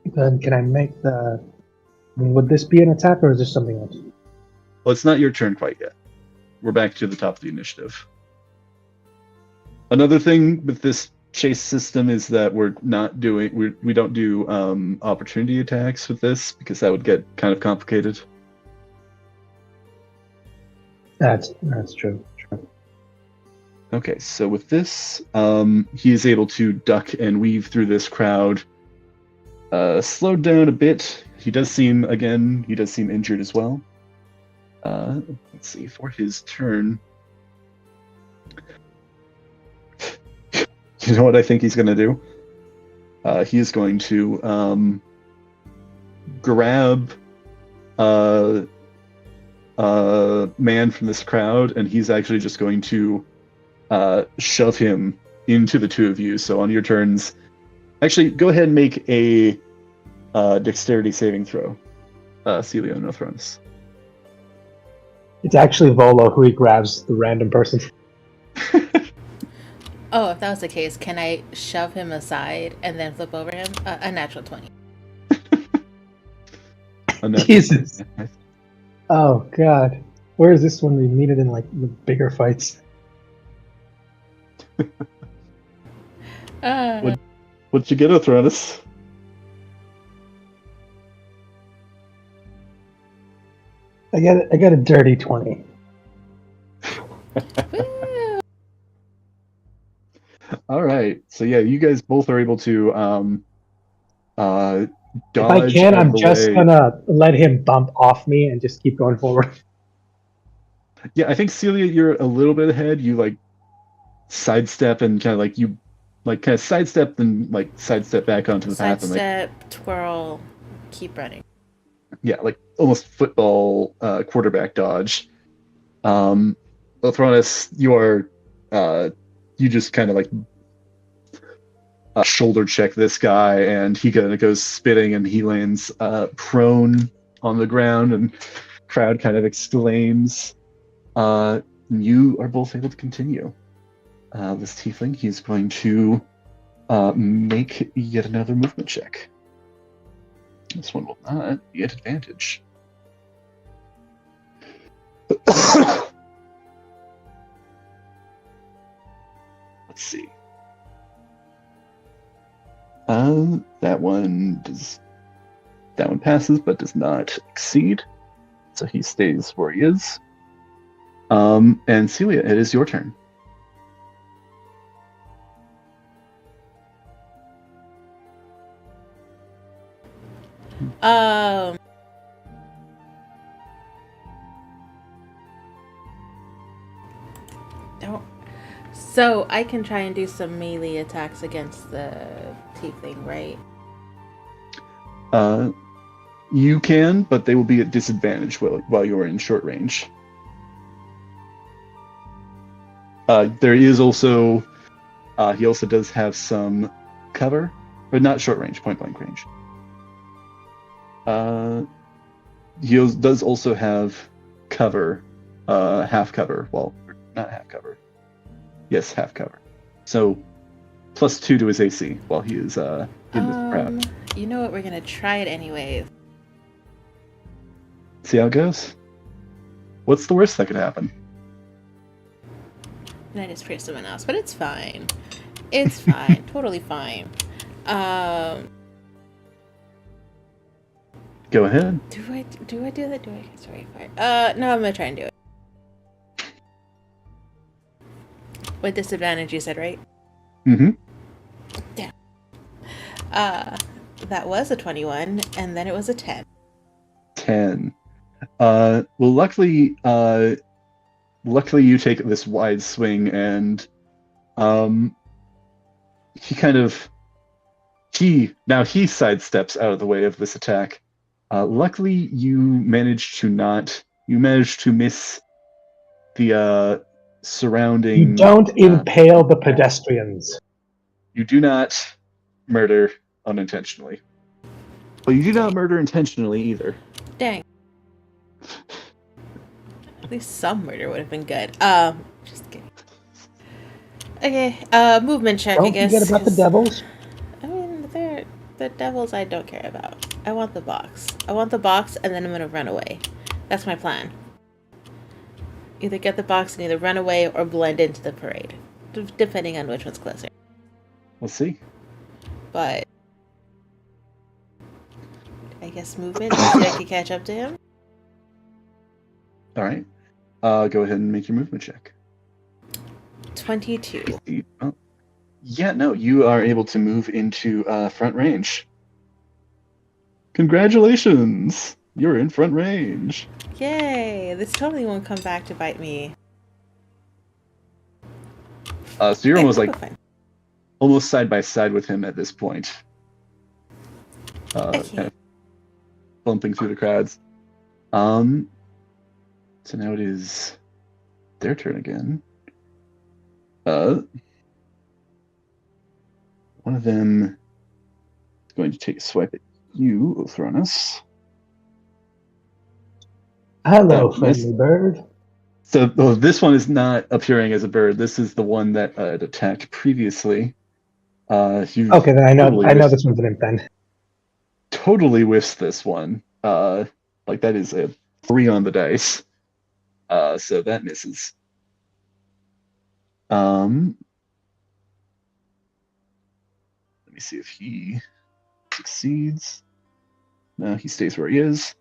Then can I make would this be an attack, or is this something else? Well, it's not your turn quite yet. We're back to the top of the initiative. Another thing with this chase system is that we don't do opportunity attacks with this because that would get kind of complicated. That's true. Okay, so with this, he is able to duck and weave through this crowd. Slowed down a bit. He does seem injured as well. Let's see, for his turn. You know what I think he's going to do? He is going to grab a man from this crowd, and he's actually just going to shove him into the two of you. So on your turns, actually, go ahead and make a dexterity saving throw, Celia and Nothronus. It's actually Volo who he grabs the random person. Oh, if that was the case, can I shove him aside and then flip over him? A natural 20. Jesus. Oh, God. Where is this when we meet it in, like, the bigger fights? What'd you get, Nothronus? I got a dirty 20. All right. So yeah, you guys both are able to dodge. If I can, I'm just gonna let him bump off me and just keep going forward. Yeah, I think Celia, you're a little bit ahead. You like sidestep and kind of sidestep and like sidestep back onto the path. Sidestep, twirl, keep running. Yeah, like almost football quarterback dodge. Lothronus, you just kind of like shoulder check this guy, and he kind of goes spitting, and he lands prone on the ground, and crowd kind of exclaims. You are both able to continue. This tiefling, he's going to make yet another movement check. This one will not be at advantage. Let's see. That one passes but does not exceed. So he stays where he is. And Celia, it is your turn. So I can try and do some melee attacks against the tiefling, right? You can, but they will be at disadvantage while you're in short range. There is also, he also does have some cover, but not short range, point blank range. He does also have cover, half cover. Well, not half cover. Yes, half cover. So, +2 to his AC while he is in this crowd. You know what? We're gonna try it anyways. See how it goes. What's the worst that could happen? And I just pray someone else, but it's fine. It's fine. Totally fine. Go ahead. Do I do that? Do I get straight fire? No, I'm gonna try and do it. With disadvantage, you said, right? Mm-hmm. Damn. That was a 21, and then it was a 10. 10. Well, luckily you take this wide swing, and he sidesteps out of the way of this attack. Luckily, you managed to miss the surrounding. You don't impale the pedestrians. You do not murder unintentionally. Well, you do not murder intentionally either. Dang. At least some murder would have been good. Just kidding. Okay, movement check, I guess. Don't forget about the devils. I mean, they're the devils I don't care about. I want the box. And then I'm gonna run away. That's my plan. Either get the box and either run away or blend into the parade. Depending on which one's closer. We'll see. But I guess movement, so I can catch up to him. All right. Go ahead and make your movement check. 22. Oh. Yeah, no, you are able to move into front range. Congratulations! You're in front range. Yay! This totally won't come back to bite me. So you're almost Okay, like fine. almost side by side with him at this point. Okay. Kind of bumping through the crowds. So now it is their turn again. One of them is going to take a swipe at you, Othronus. Hello, That friendly missed. bird. So this one is not appearing as a bird. This is the one that had attacked previously. You Okay, then I know totally I know whiffed- this one's an imp then. Totally whiffs this one. Like that is a 3 on the dice. So that misses. Let me see if he succeeds. No, he stays where he is.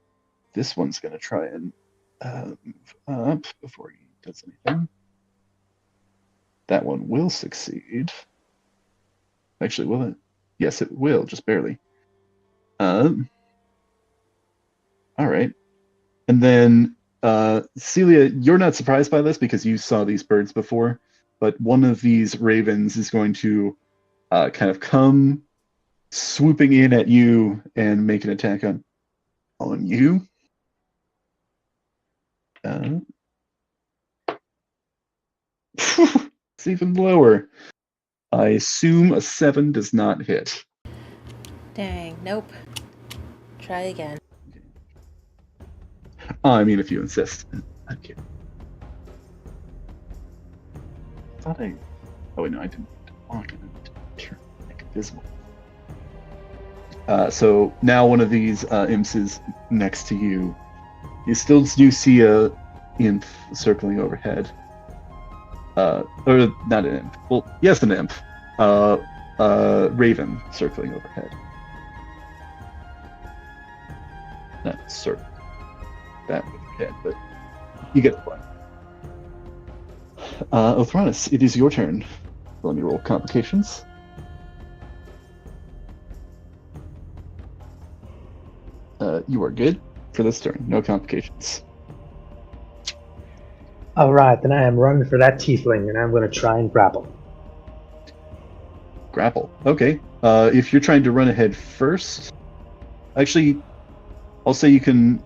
This one's going to try and move up before he does anything. That one will succeed. Actually, will it? Yes, it will, just barely. All right. And then, Celia, you're not surprised by this because you saw these birds before, but one of these ravens is going to kind of come swooping in at you and make an attack on you. It's even lower. I assume a 7 does not hit. Dang, nope. Try again. I mean, if you insist. Okay. Oh wait, no, I didn't walk in and turn make it visible. So now one of these imps is next to you. You still do see a imp circling overhead. Or not an imp. Well, yes, an imp. Raven circling overhead. Not circle that overhead, but you get the point. Othronus, it is your turn. Let me roll complications. You are good for this turn. No complications. Alright, then I am running for that tiefling and I'm gonna try and grapple. Grapple. Okay. If you're trying to run ahead first, actually, I'll say you can.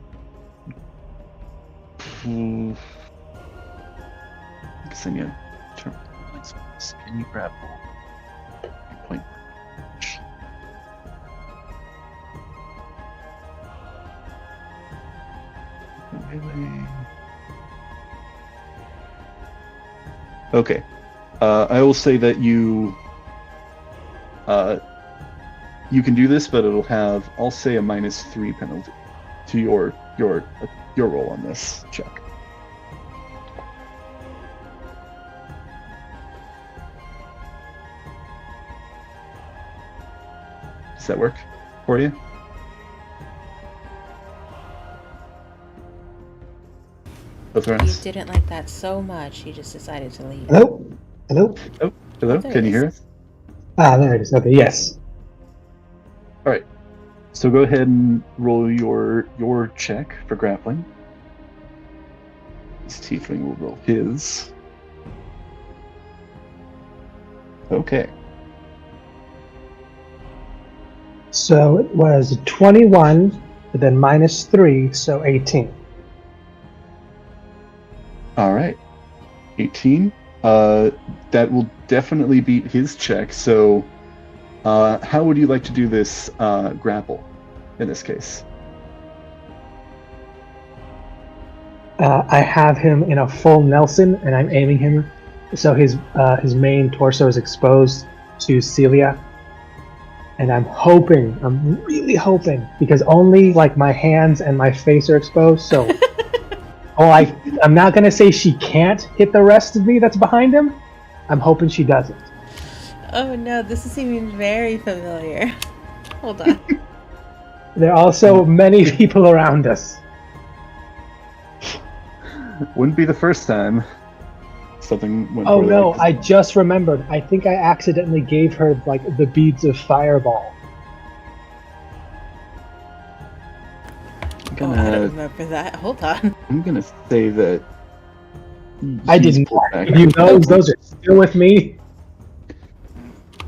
Can you grapple? Point. Okay. I will say that you can do this, but it'll have, I'll say, a -3 penalty to your roll on this check. Does that work for you? You Othronus? didn't like that so much, you just decided to leave. Hello? Hello? Oh, hello? There Can it you hear is. us? Ah, there it is. Okay, yes. All right. So go ahead and roll your check for grappling. This tiefling will roll his. Okay. So it was 21, but then -3, so 18. All right. 18. That will definitely beat his check. So, how would you like to do this grapple in this case? I have him in a full Nelson, and I'm aiming him so his main torso is exposed to Celia. And I'm really hoping, because only like my hands and my face are exposed. So, I'm not gonna say she can't hit the rest of me that's behind him. I'm hoping she doesn't. Oh no, this is seeming very familiar. Hold on. There are also many people around us. Wouldn't be the first time something went Oh poorly no, like I this. just remembered. I think I accidentally gave her like the beads of fireball. I'm Oh, I don't gonna, remember that. Hold on. I'm gonna say that I he's didn't pulled back. give you those. Those are still with me.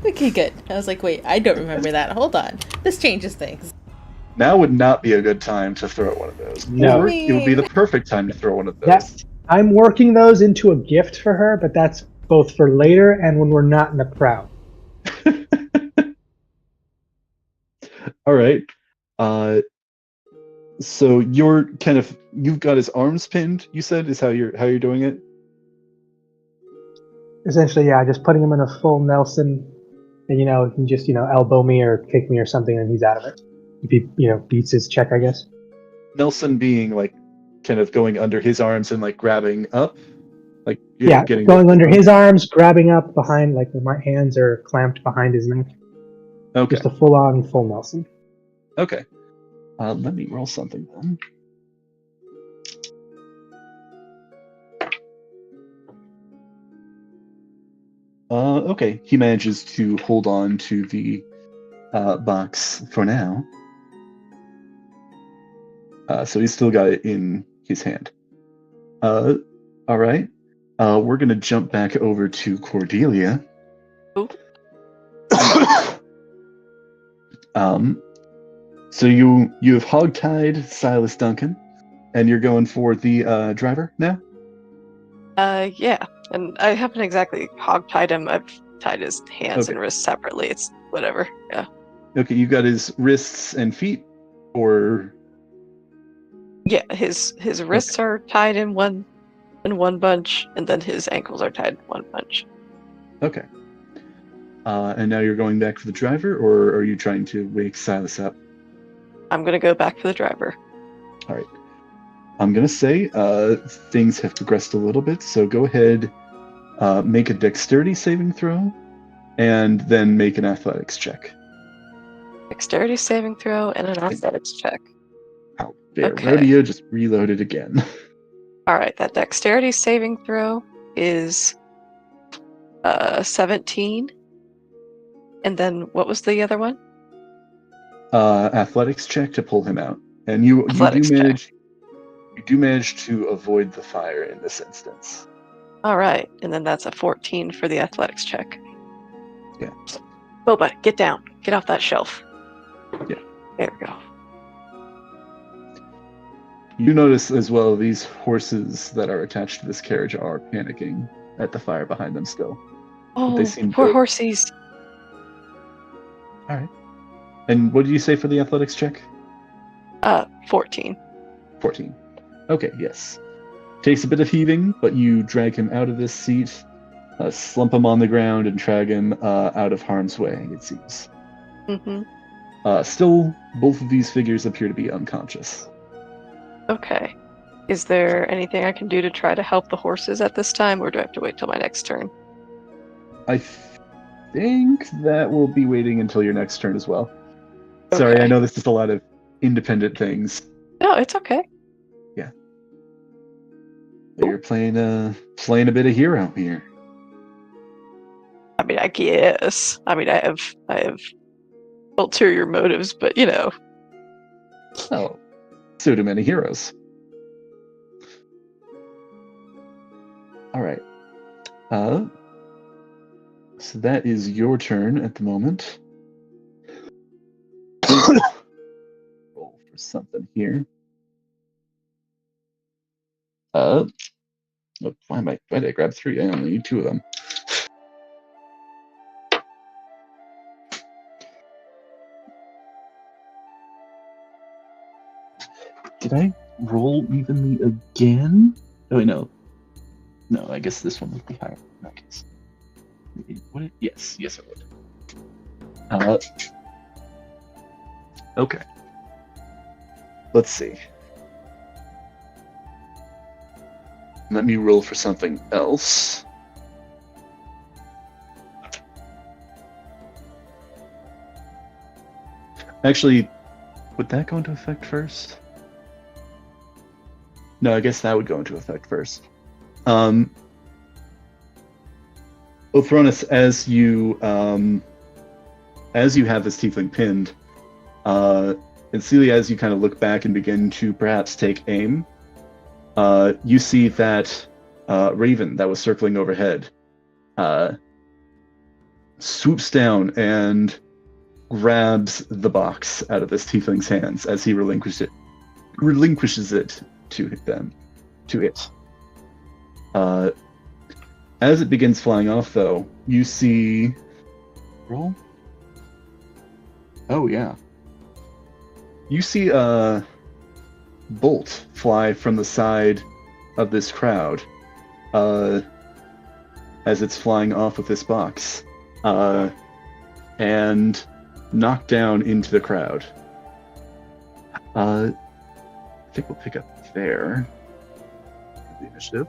Okay, good. I was like, wait, I don't remember that. Hold on. This changes things. Now would not be a good time to throw one of those. No. Or it would be the perfect time to throw one of That those. I'm working those into a gift for her, but that's both for later and when we're not in a crowd. All right. So you've got his arms pinned, you said, is how you're doing it? Essentially, yeah, just putting him in a full Nelson, and he can just elbow me or kick me or something, and he's out of it. If he beats his check, I guess. Nelson being like kind of going under his arms and like grabbing up. Like Yeah, getting going under his arms, grabbing up behind, like my hands are clamped behind his neck. Okay. Just a full Nelson. Okay. Let me roll something then. Okay. He manages to hold on to the box for now. So he's still got it in his hand. All right. We're gonna jump back over to Cordelia. Ooh. So you have hogtied Silas Duncan, and you're going for the driver now? Yeah. And I haven't exactly hog-tied him. I've tied his hands and wrists separately. It's whatever. Yeah. Okay, you got his wrists and feet, or Yeah, his wrists are tied in one bunch, and then his ankles are tied in one bunch. okay. And now you're going back for the driver, or are you trying to wake Silas up? I'm gonna go back for the driver. All right. I'm gonna say things have progressed a little bit, so go ahead, make a dexterity saving throw, and then make an athletics check. Dexterity saving throw and an athletics check. How dare Okay. Rodeo just reloaded again. All right, that dexterity saving throw is 17. And then what was the other one? Athletics check to pull him out, and you Athletics do manage to avoid the fire in this instance. All right, and then that's a 14 for the athletics check. Yeah. Boba, get down. Get off that shelf. Yeah. There we go. You notice as well these horses that are attached to this carriage are panicking at the fire behind them still. Oh, They seem poor to... horsies. All right. And what did you say for the athletics check? 14. 14. Okay, yes. Takes a bit of heaving, but you drag him out of this seat, slump him on the ground, and drag him out of harm's way, it seems. Mm-hmm. Still, both of these figures appear to be unconscious. Okay. Is there anything I can do to try to help the horses at this time, or do I have to wait till my next turn? I think that will be waiting until your next turn as well. Sorry, Okay. I know this is a lot of independent things. No, it's okay. Yeah. You're playing a bit of hero here. I mean, I guess. I mean, I have ulterior motives, but Oh, so do many heroes. All right. So that is your turn at the moment. Roll for something here. Why did I grab 3? I only need 2 of them. Did I roll evenly again? Oh, wait, no. No, I guess this one would be higher in that case. Would it? Yes, it would. Okay. Let's see. Let me roll for something else. Actually, would that go into effect first? No, I guess that would go into effect first. Othronus, as you have this tiefling pinned, and Celia, as you kind of look back and begin to perhaps take aim, you see that raven that was circling overhead swoops down and grabs the box out of this tiefling's hands as he relinquishes it to it. As it begins flying off, though, you see... Roll? Oh, yeah. You see a bolt fly from the side of this crowd as it's flying off with this box and knock down into the crowd. I think we'll pick up there. The initiative.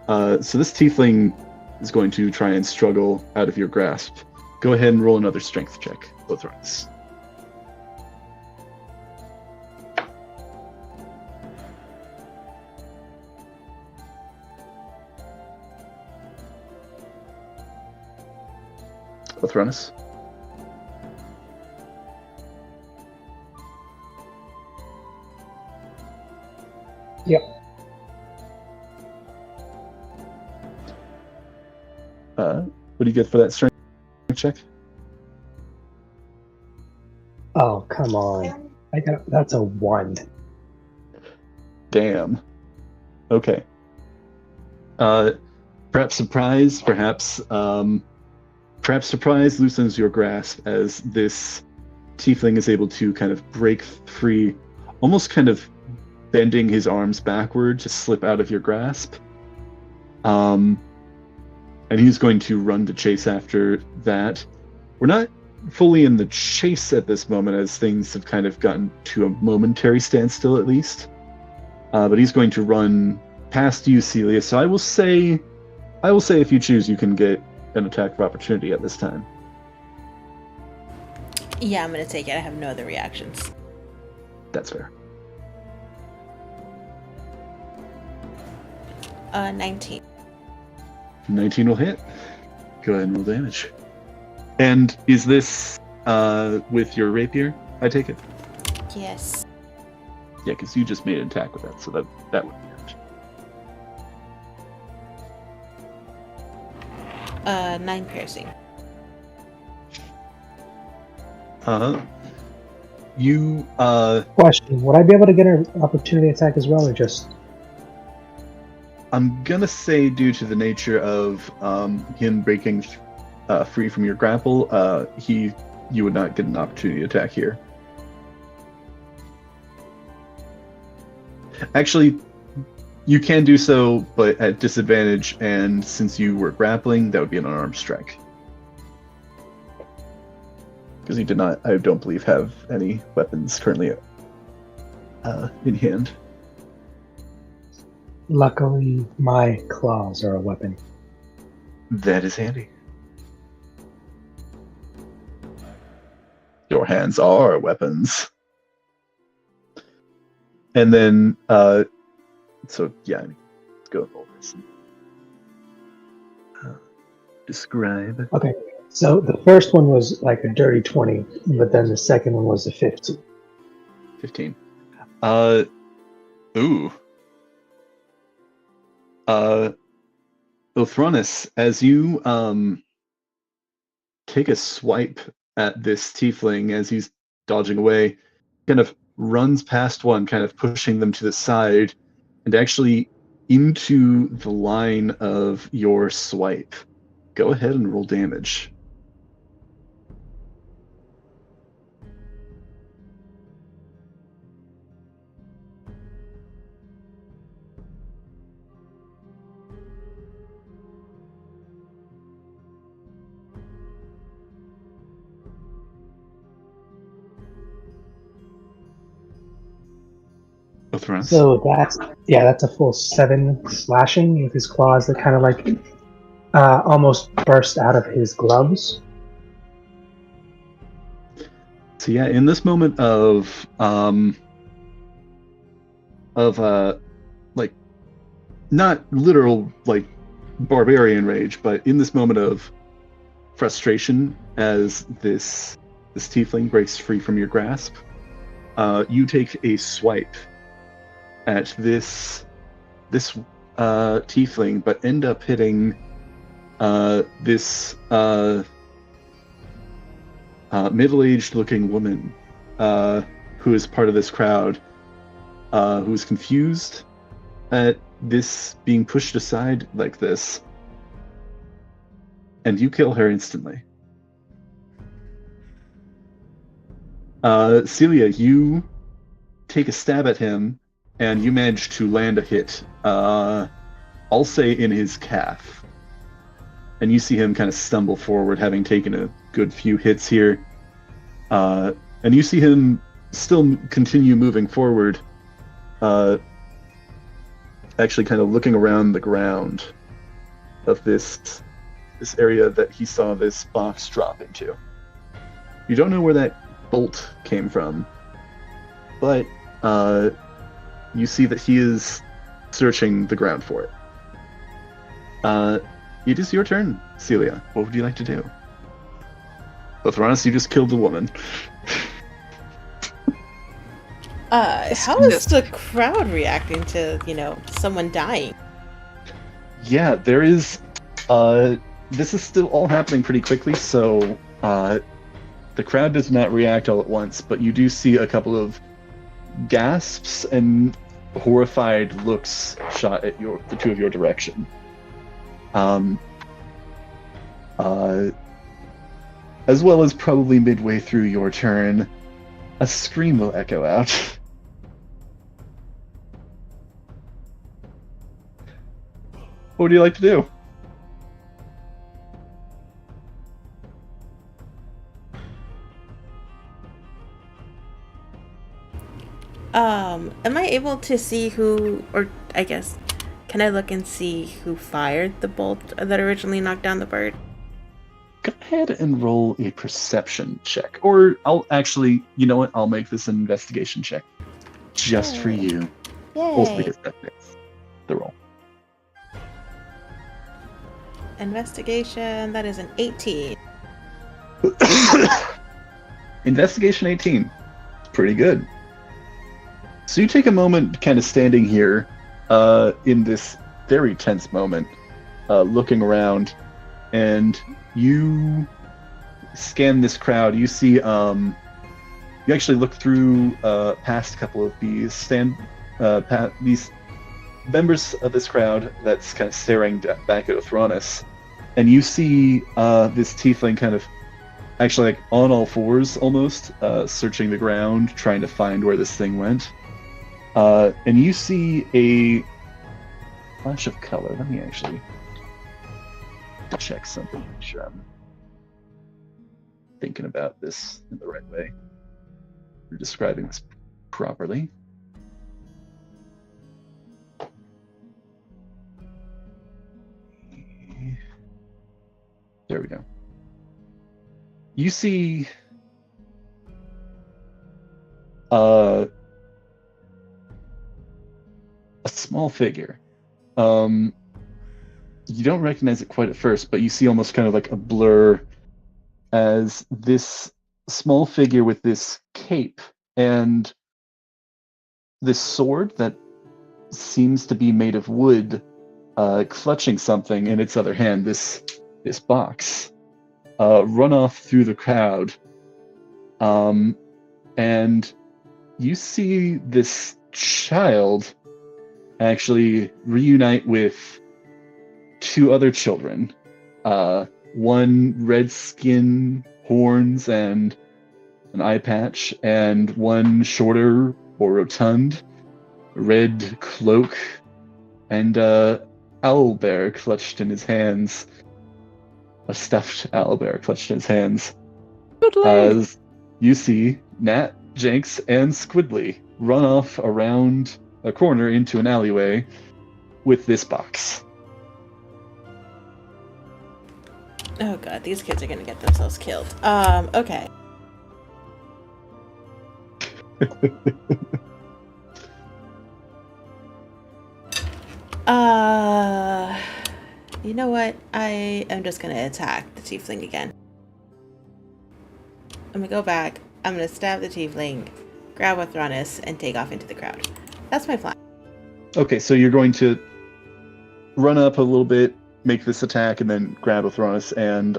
So this tiefling is going to try and struggle out of your grasp. Go ahead and roll another strength check, both runs. Both runs. Yep. What do you get for that strength check? Oh, come on. That's a 1. Damn. Okay. Perhaps surprise, perhaps surprise loosens your grasp as this tiefling is able to kind of break free, almost kind of bending his arms backward to slip out of your grasp. And he's going to run to chase after that. We're not fully in the chase at this moment, as things have kind of gotten to a momentary standstill at least. But he's going to run past you, Celia. So I will say if you choose, you can get an attack of opportunity at this time. Yeah, I'm gonna take it. I have no other reactions. That's fair. 19. 19 will hit. Go ahead and roll damage. And is this with your rapier, I take it? Yes. Yeah, because you just made an attack with that, so that would hurt. 9 piercing. You Question: would I be able to get an opportunity attack as well, or just? I'm gonna say, due to the nature of him breaking free from your grapple, you would not get an opportunity attack here. Actually, you can do so, but at disadvantage, and since you were grappling, that would be an unarmed strike. Because he did not, I don't believe, have any weapons currently in hand. Luckily, my claws are a weapon. That is handy. Your hands are weapons. And then, so yeah, let's go over this. Describe. Okay, so the first one was like a dirty 20, but then the second one was a 15. 15. Ooh. Othronus, as you take a swipe at this tiefling as he's dodging away, kind of runs past one, kind of pushing them to the side, and actually into the line of your swipe. Go ahead and roll damage. So that's a full 7 slashing with his claws that kind of like almost burst out of his gloves. So yeah, in this moment of like not literal like barbarian rage, but in this moment of frustration as this tiefling breaks free from your grasp, you take a swipe at this tiefling, but end up hitting this middle-aged looking woman who is part of this crowd, who is confused at this being pushed aside like this, and you kill her instantly. Celia, you take a stab at him, and you manage to land a hit, I'll say in his calf. And you see him kind of stumble forward, having taken a good few hits here. And you see him still continue moving forward, actually kind of looking around the ground of this area that he saw this box drop into. You don't know where that bolt came from, but you see that he is searching the ground for it. It is your turn, Celia. What would you like to do? But for honest, you just killed the woman. How is the crowd reacting to, someone dying? Yeah, there is. This is still all happening pretty quickly, so the crowd does not react all at once, but you do see a couple of gasps and horrified looks shot at the two of your direction. As well as probably midway through your turn, a scream will echo out. What would you like to do? Am I able to see who, or I guess, can I look and see who fired the bolt that originally knocked down the bird? Go ahead and roll a perception check. Or I'll actually, you know what? I'll make this an investigation check. Just for you. Yay! Also because that fits the roll. Investigation, that is an 18. Investigation 18. Pretty good. So you take a moment kind of standing here in this very tense moment, looking around, and you scan this crowd. You see, you actually look through past a couple of these these members of this crowd that's kind of staring back at Othronus, and you see this tiefling kind of actually like on all fours almost, searching the ground, trying to find where this thing went. And you see a flash of color. Let me actually check something, make sure I'm thinking about this in the right way. We're describing this properly. There we go. You see a small figure. You don't recognize it quite at first, but you see almost kind of like a blur as this small figure with this cape and this sword that seems to be made of wood, clutching something in its other hand, this box, run off through the crowd. And you see this child actually reunite with two other children. One red skin, horns, and an eye patch, and one shorter, more rotund, red cloak, and owl bear clutched in his hands. A stuffed owl bear clutched in his hands. As you see Nat, Jenks, and Squidly run off around a corner into an alleyway with this box. Oh god, these kids are gonna get themselves killed. Okay. You know what? I am just gonna attack the tiefling again. I'm gonna go back. I'm gonna stab the tiefling, grab Athronis, and take off into the crowd. That's my plan. Okay, so you're going to run up a little bit, make this attack, and then grab Athronis and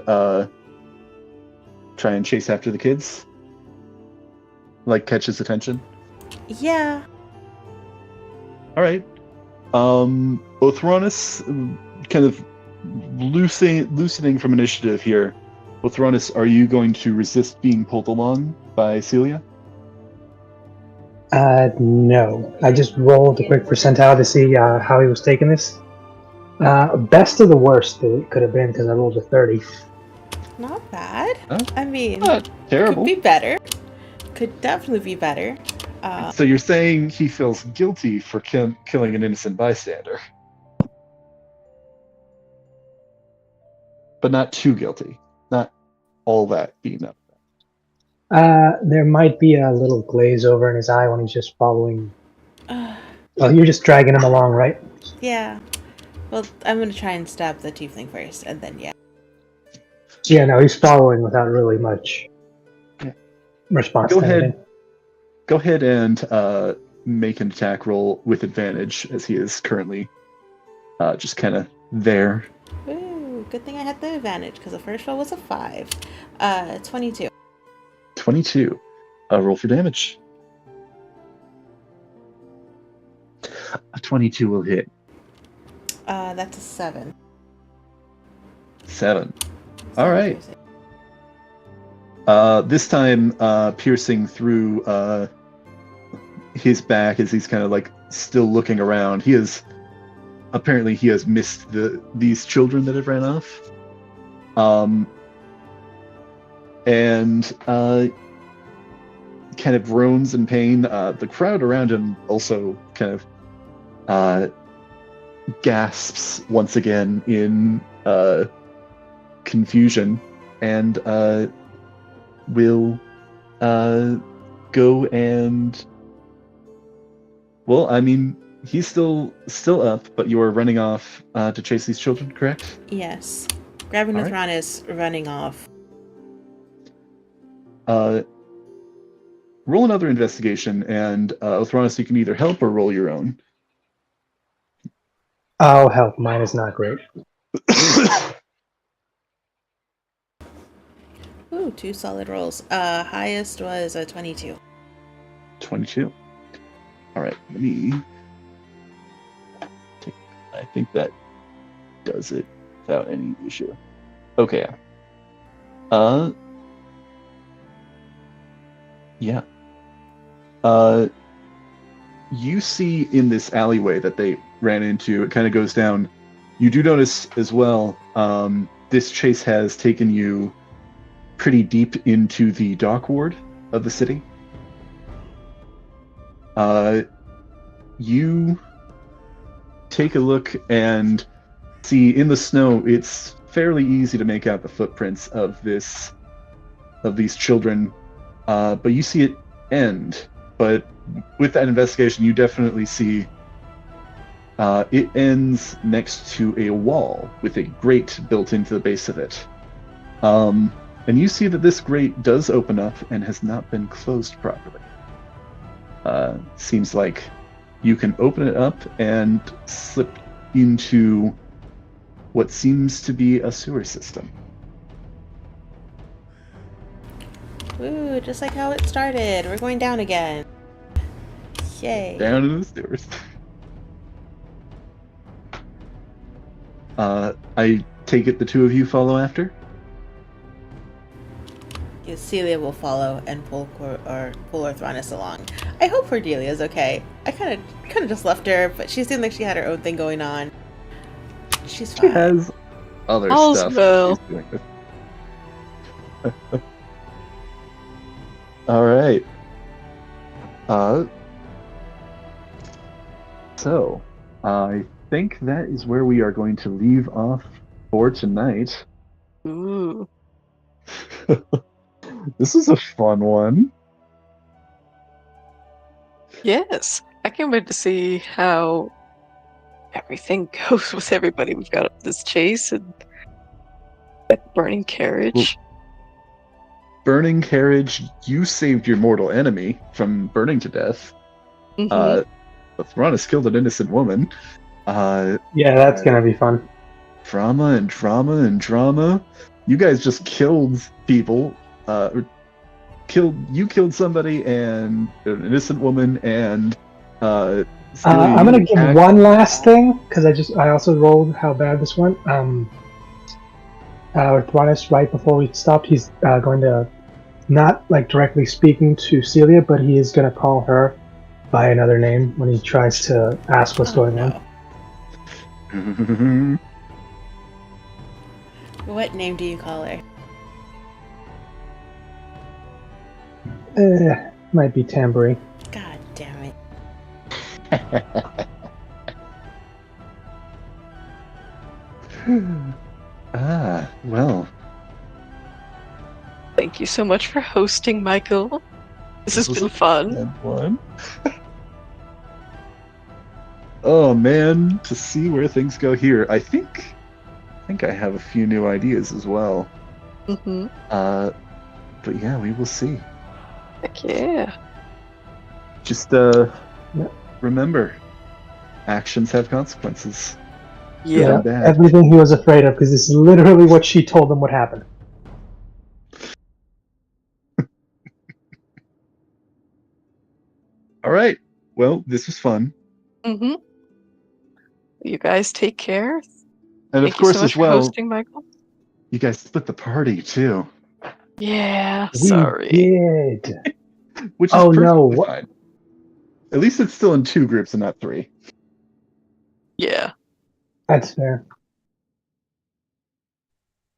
try and chase after the kids? Like, catch his attention? Yeah. Alright. Othronis, kind of loosening from initiative here. Othronis, are you going to resist being pulled along by Celia? No. I just rolled a quick percentile to see how he was taking this. Best of the worst that it could have been because I rolled a 30. Not bad. Huh? I mean, Not terrible. could be better. Could definitely be better. So you're saying he feels guilty for killing an innocent bystander. But not too guilty. Not all that being up. There might be a little glaze over in his eye when he's just following. Well, you're just dragging him along, right? Yeah. Well, I'm gonna try and stab the tiefling first, and then yeah. Yeah, no, he's following without really much response. Go to ahead. anything. Go ahead and make an attack roll with advantage, as he is currently just kind of there. Ooh, good thing I had the advantage because the first roll was a 5. 22. 22. Roll for damage. A 22 will hit. That's a 7. 7. All right. This time, piercing through his back as he's kind of like still looking around. He has missed these children that have ran off. And kind of groans in pain. The crowd around him also kind of gasps once again in confusion, and will go and, well, I mean, he's still up, but you are running off to chase these children, correct? Yes. Grabbing All right. Athronis, running off. Roll another investigation, and Othronis, you can either help or roll your own. I'll help. Mine is not great. Ooh, 2 solid rolls. Highest was a 22. 22. All right, let me I think that does it without any issue. Okay. Yeah. You see in this alleyway that they ran into, it kind of goes down. You do notice as well, this chase has taken you pretty deep into the dock ward of the city. You take a look and see in the snow, it's fairly easy to make out the footprints of these children, but you see it end. But with that investigation, you definitely see it ends next to a wall with a grate built into the base of it. And you see that this grate does open up and has not been closed properly. Seems like you can open it up and slip into what seems to be a sewer system. Ooh, just like how it started. We're going down again. Yay. Down in the sewers. I take it the two of you follow after? Celia will follow and pull Orthronus along. I hope Cordelia's okay. I kind of just left her, but she seemed like she had her own thing going on. She's fine. She has other Also. stuff she's doing with. All right. So I think that is where we are going to leave off for tonight. Ooh. This is a fun one. Yes, I can't wait to see how everything goes with everybody. We've got this chase and that burning carriage. Burning carriage, you saved your mortal enemy from burning to death. Mhm. Thranis killed an innocent woman. Yeah, that's gonna be fun. Drama and drama and drama. You guys just killed people. You killed somebody and an innocent woman and I'm gonna give one last thing because I also rolled how bad this went. Thranis, right before we stopped, he's going to not like directly speaking to Celia, but he is gonna call her by another name when he tries to ask what's going on. What name do you call her? Might be Tambourine. God damn it. Well. Thank you so much for hosting, Michael. This has been fun. One. Oh man, to see where things go here. I think I have a few new ideas as well. Mm-hmm. But yeah, we will see. Heck yeah. Just remember, actions have consequences. Yeah. Bad. Everything he was afraid of, because this is literally what she told him would happen. All right. Well, this was fun. Mm-hmm. You guys take care. And Thank of course, you so much as well, for hosting, Michael. you guys split the party too. Yeah, We sorry. did. Which is perfectly fine. At least it's still in 2 groups and not 3. Yeah. That's fair.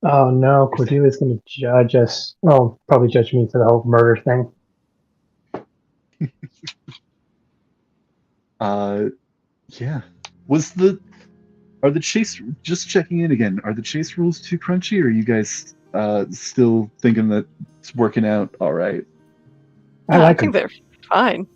Oh no, Cordelia's going to judge us. Well, probably judge me for the whole murder thing. Yeah. Are the chase, just checking in again, are the chase rules too crunchy, or are you guys still thinking that it's working out all right? I like think them. they're fine.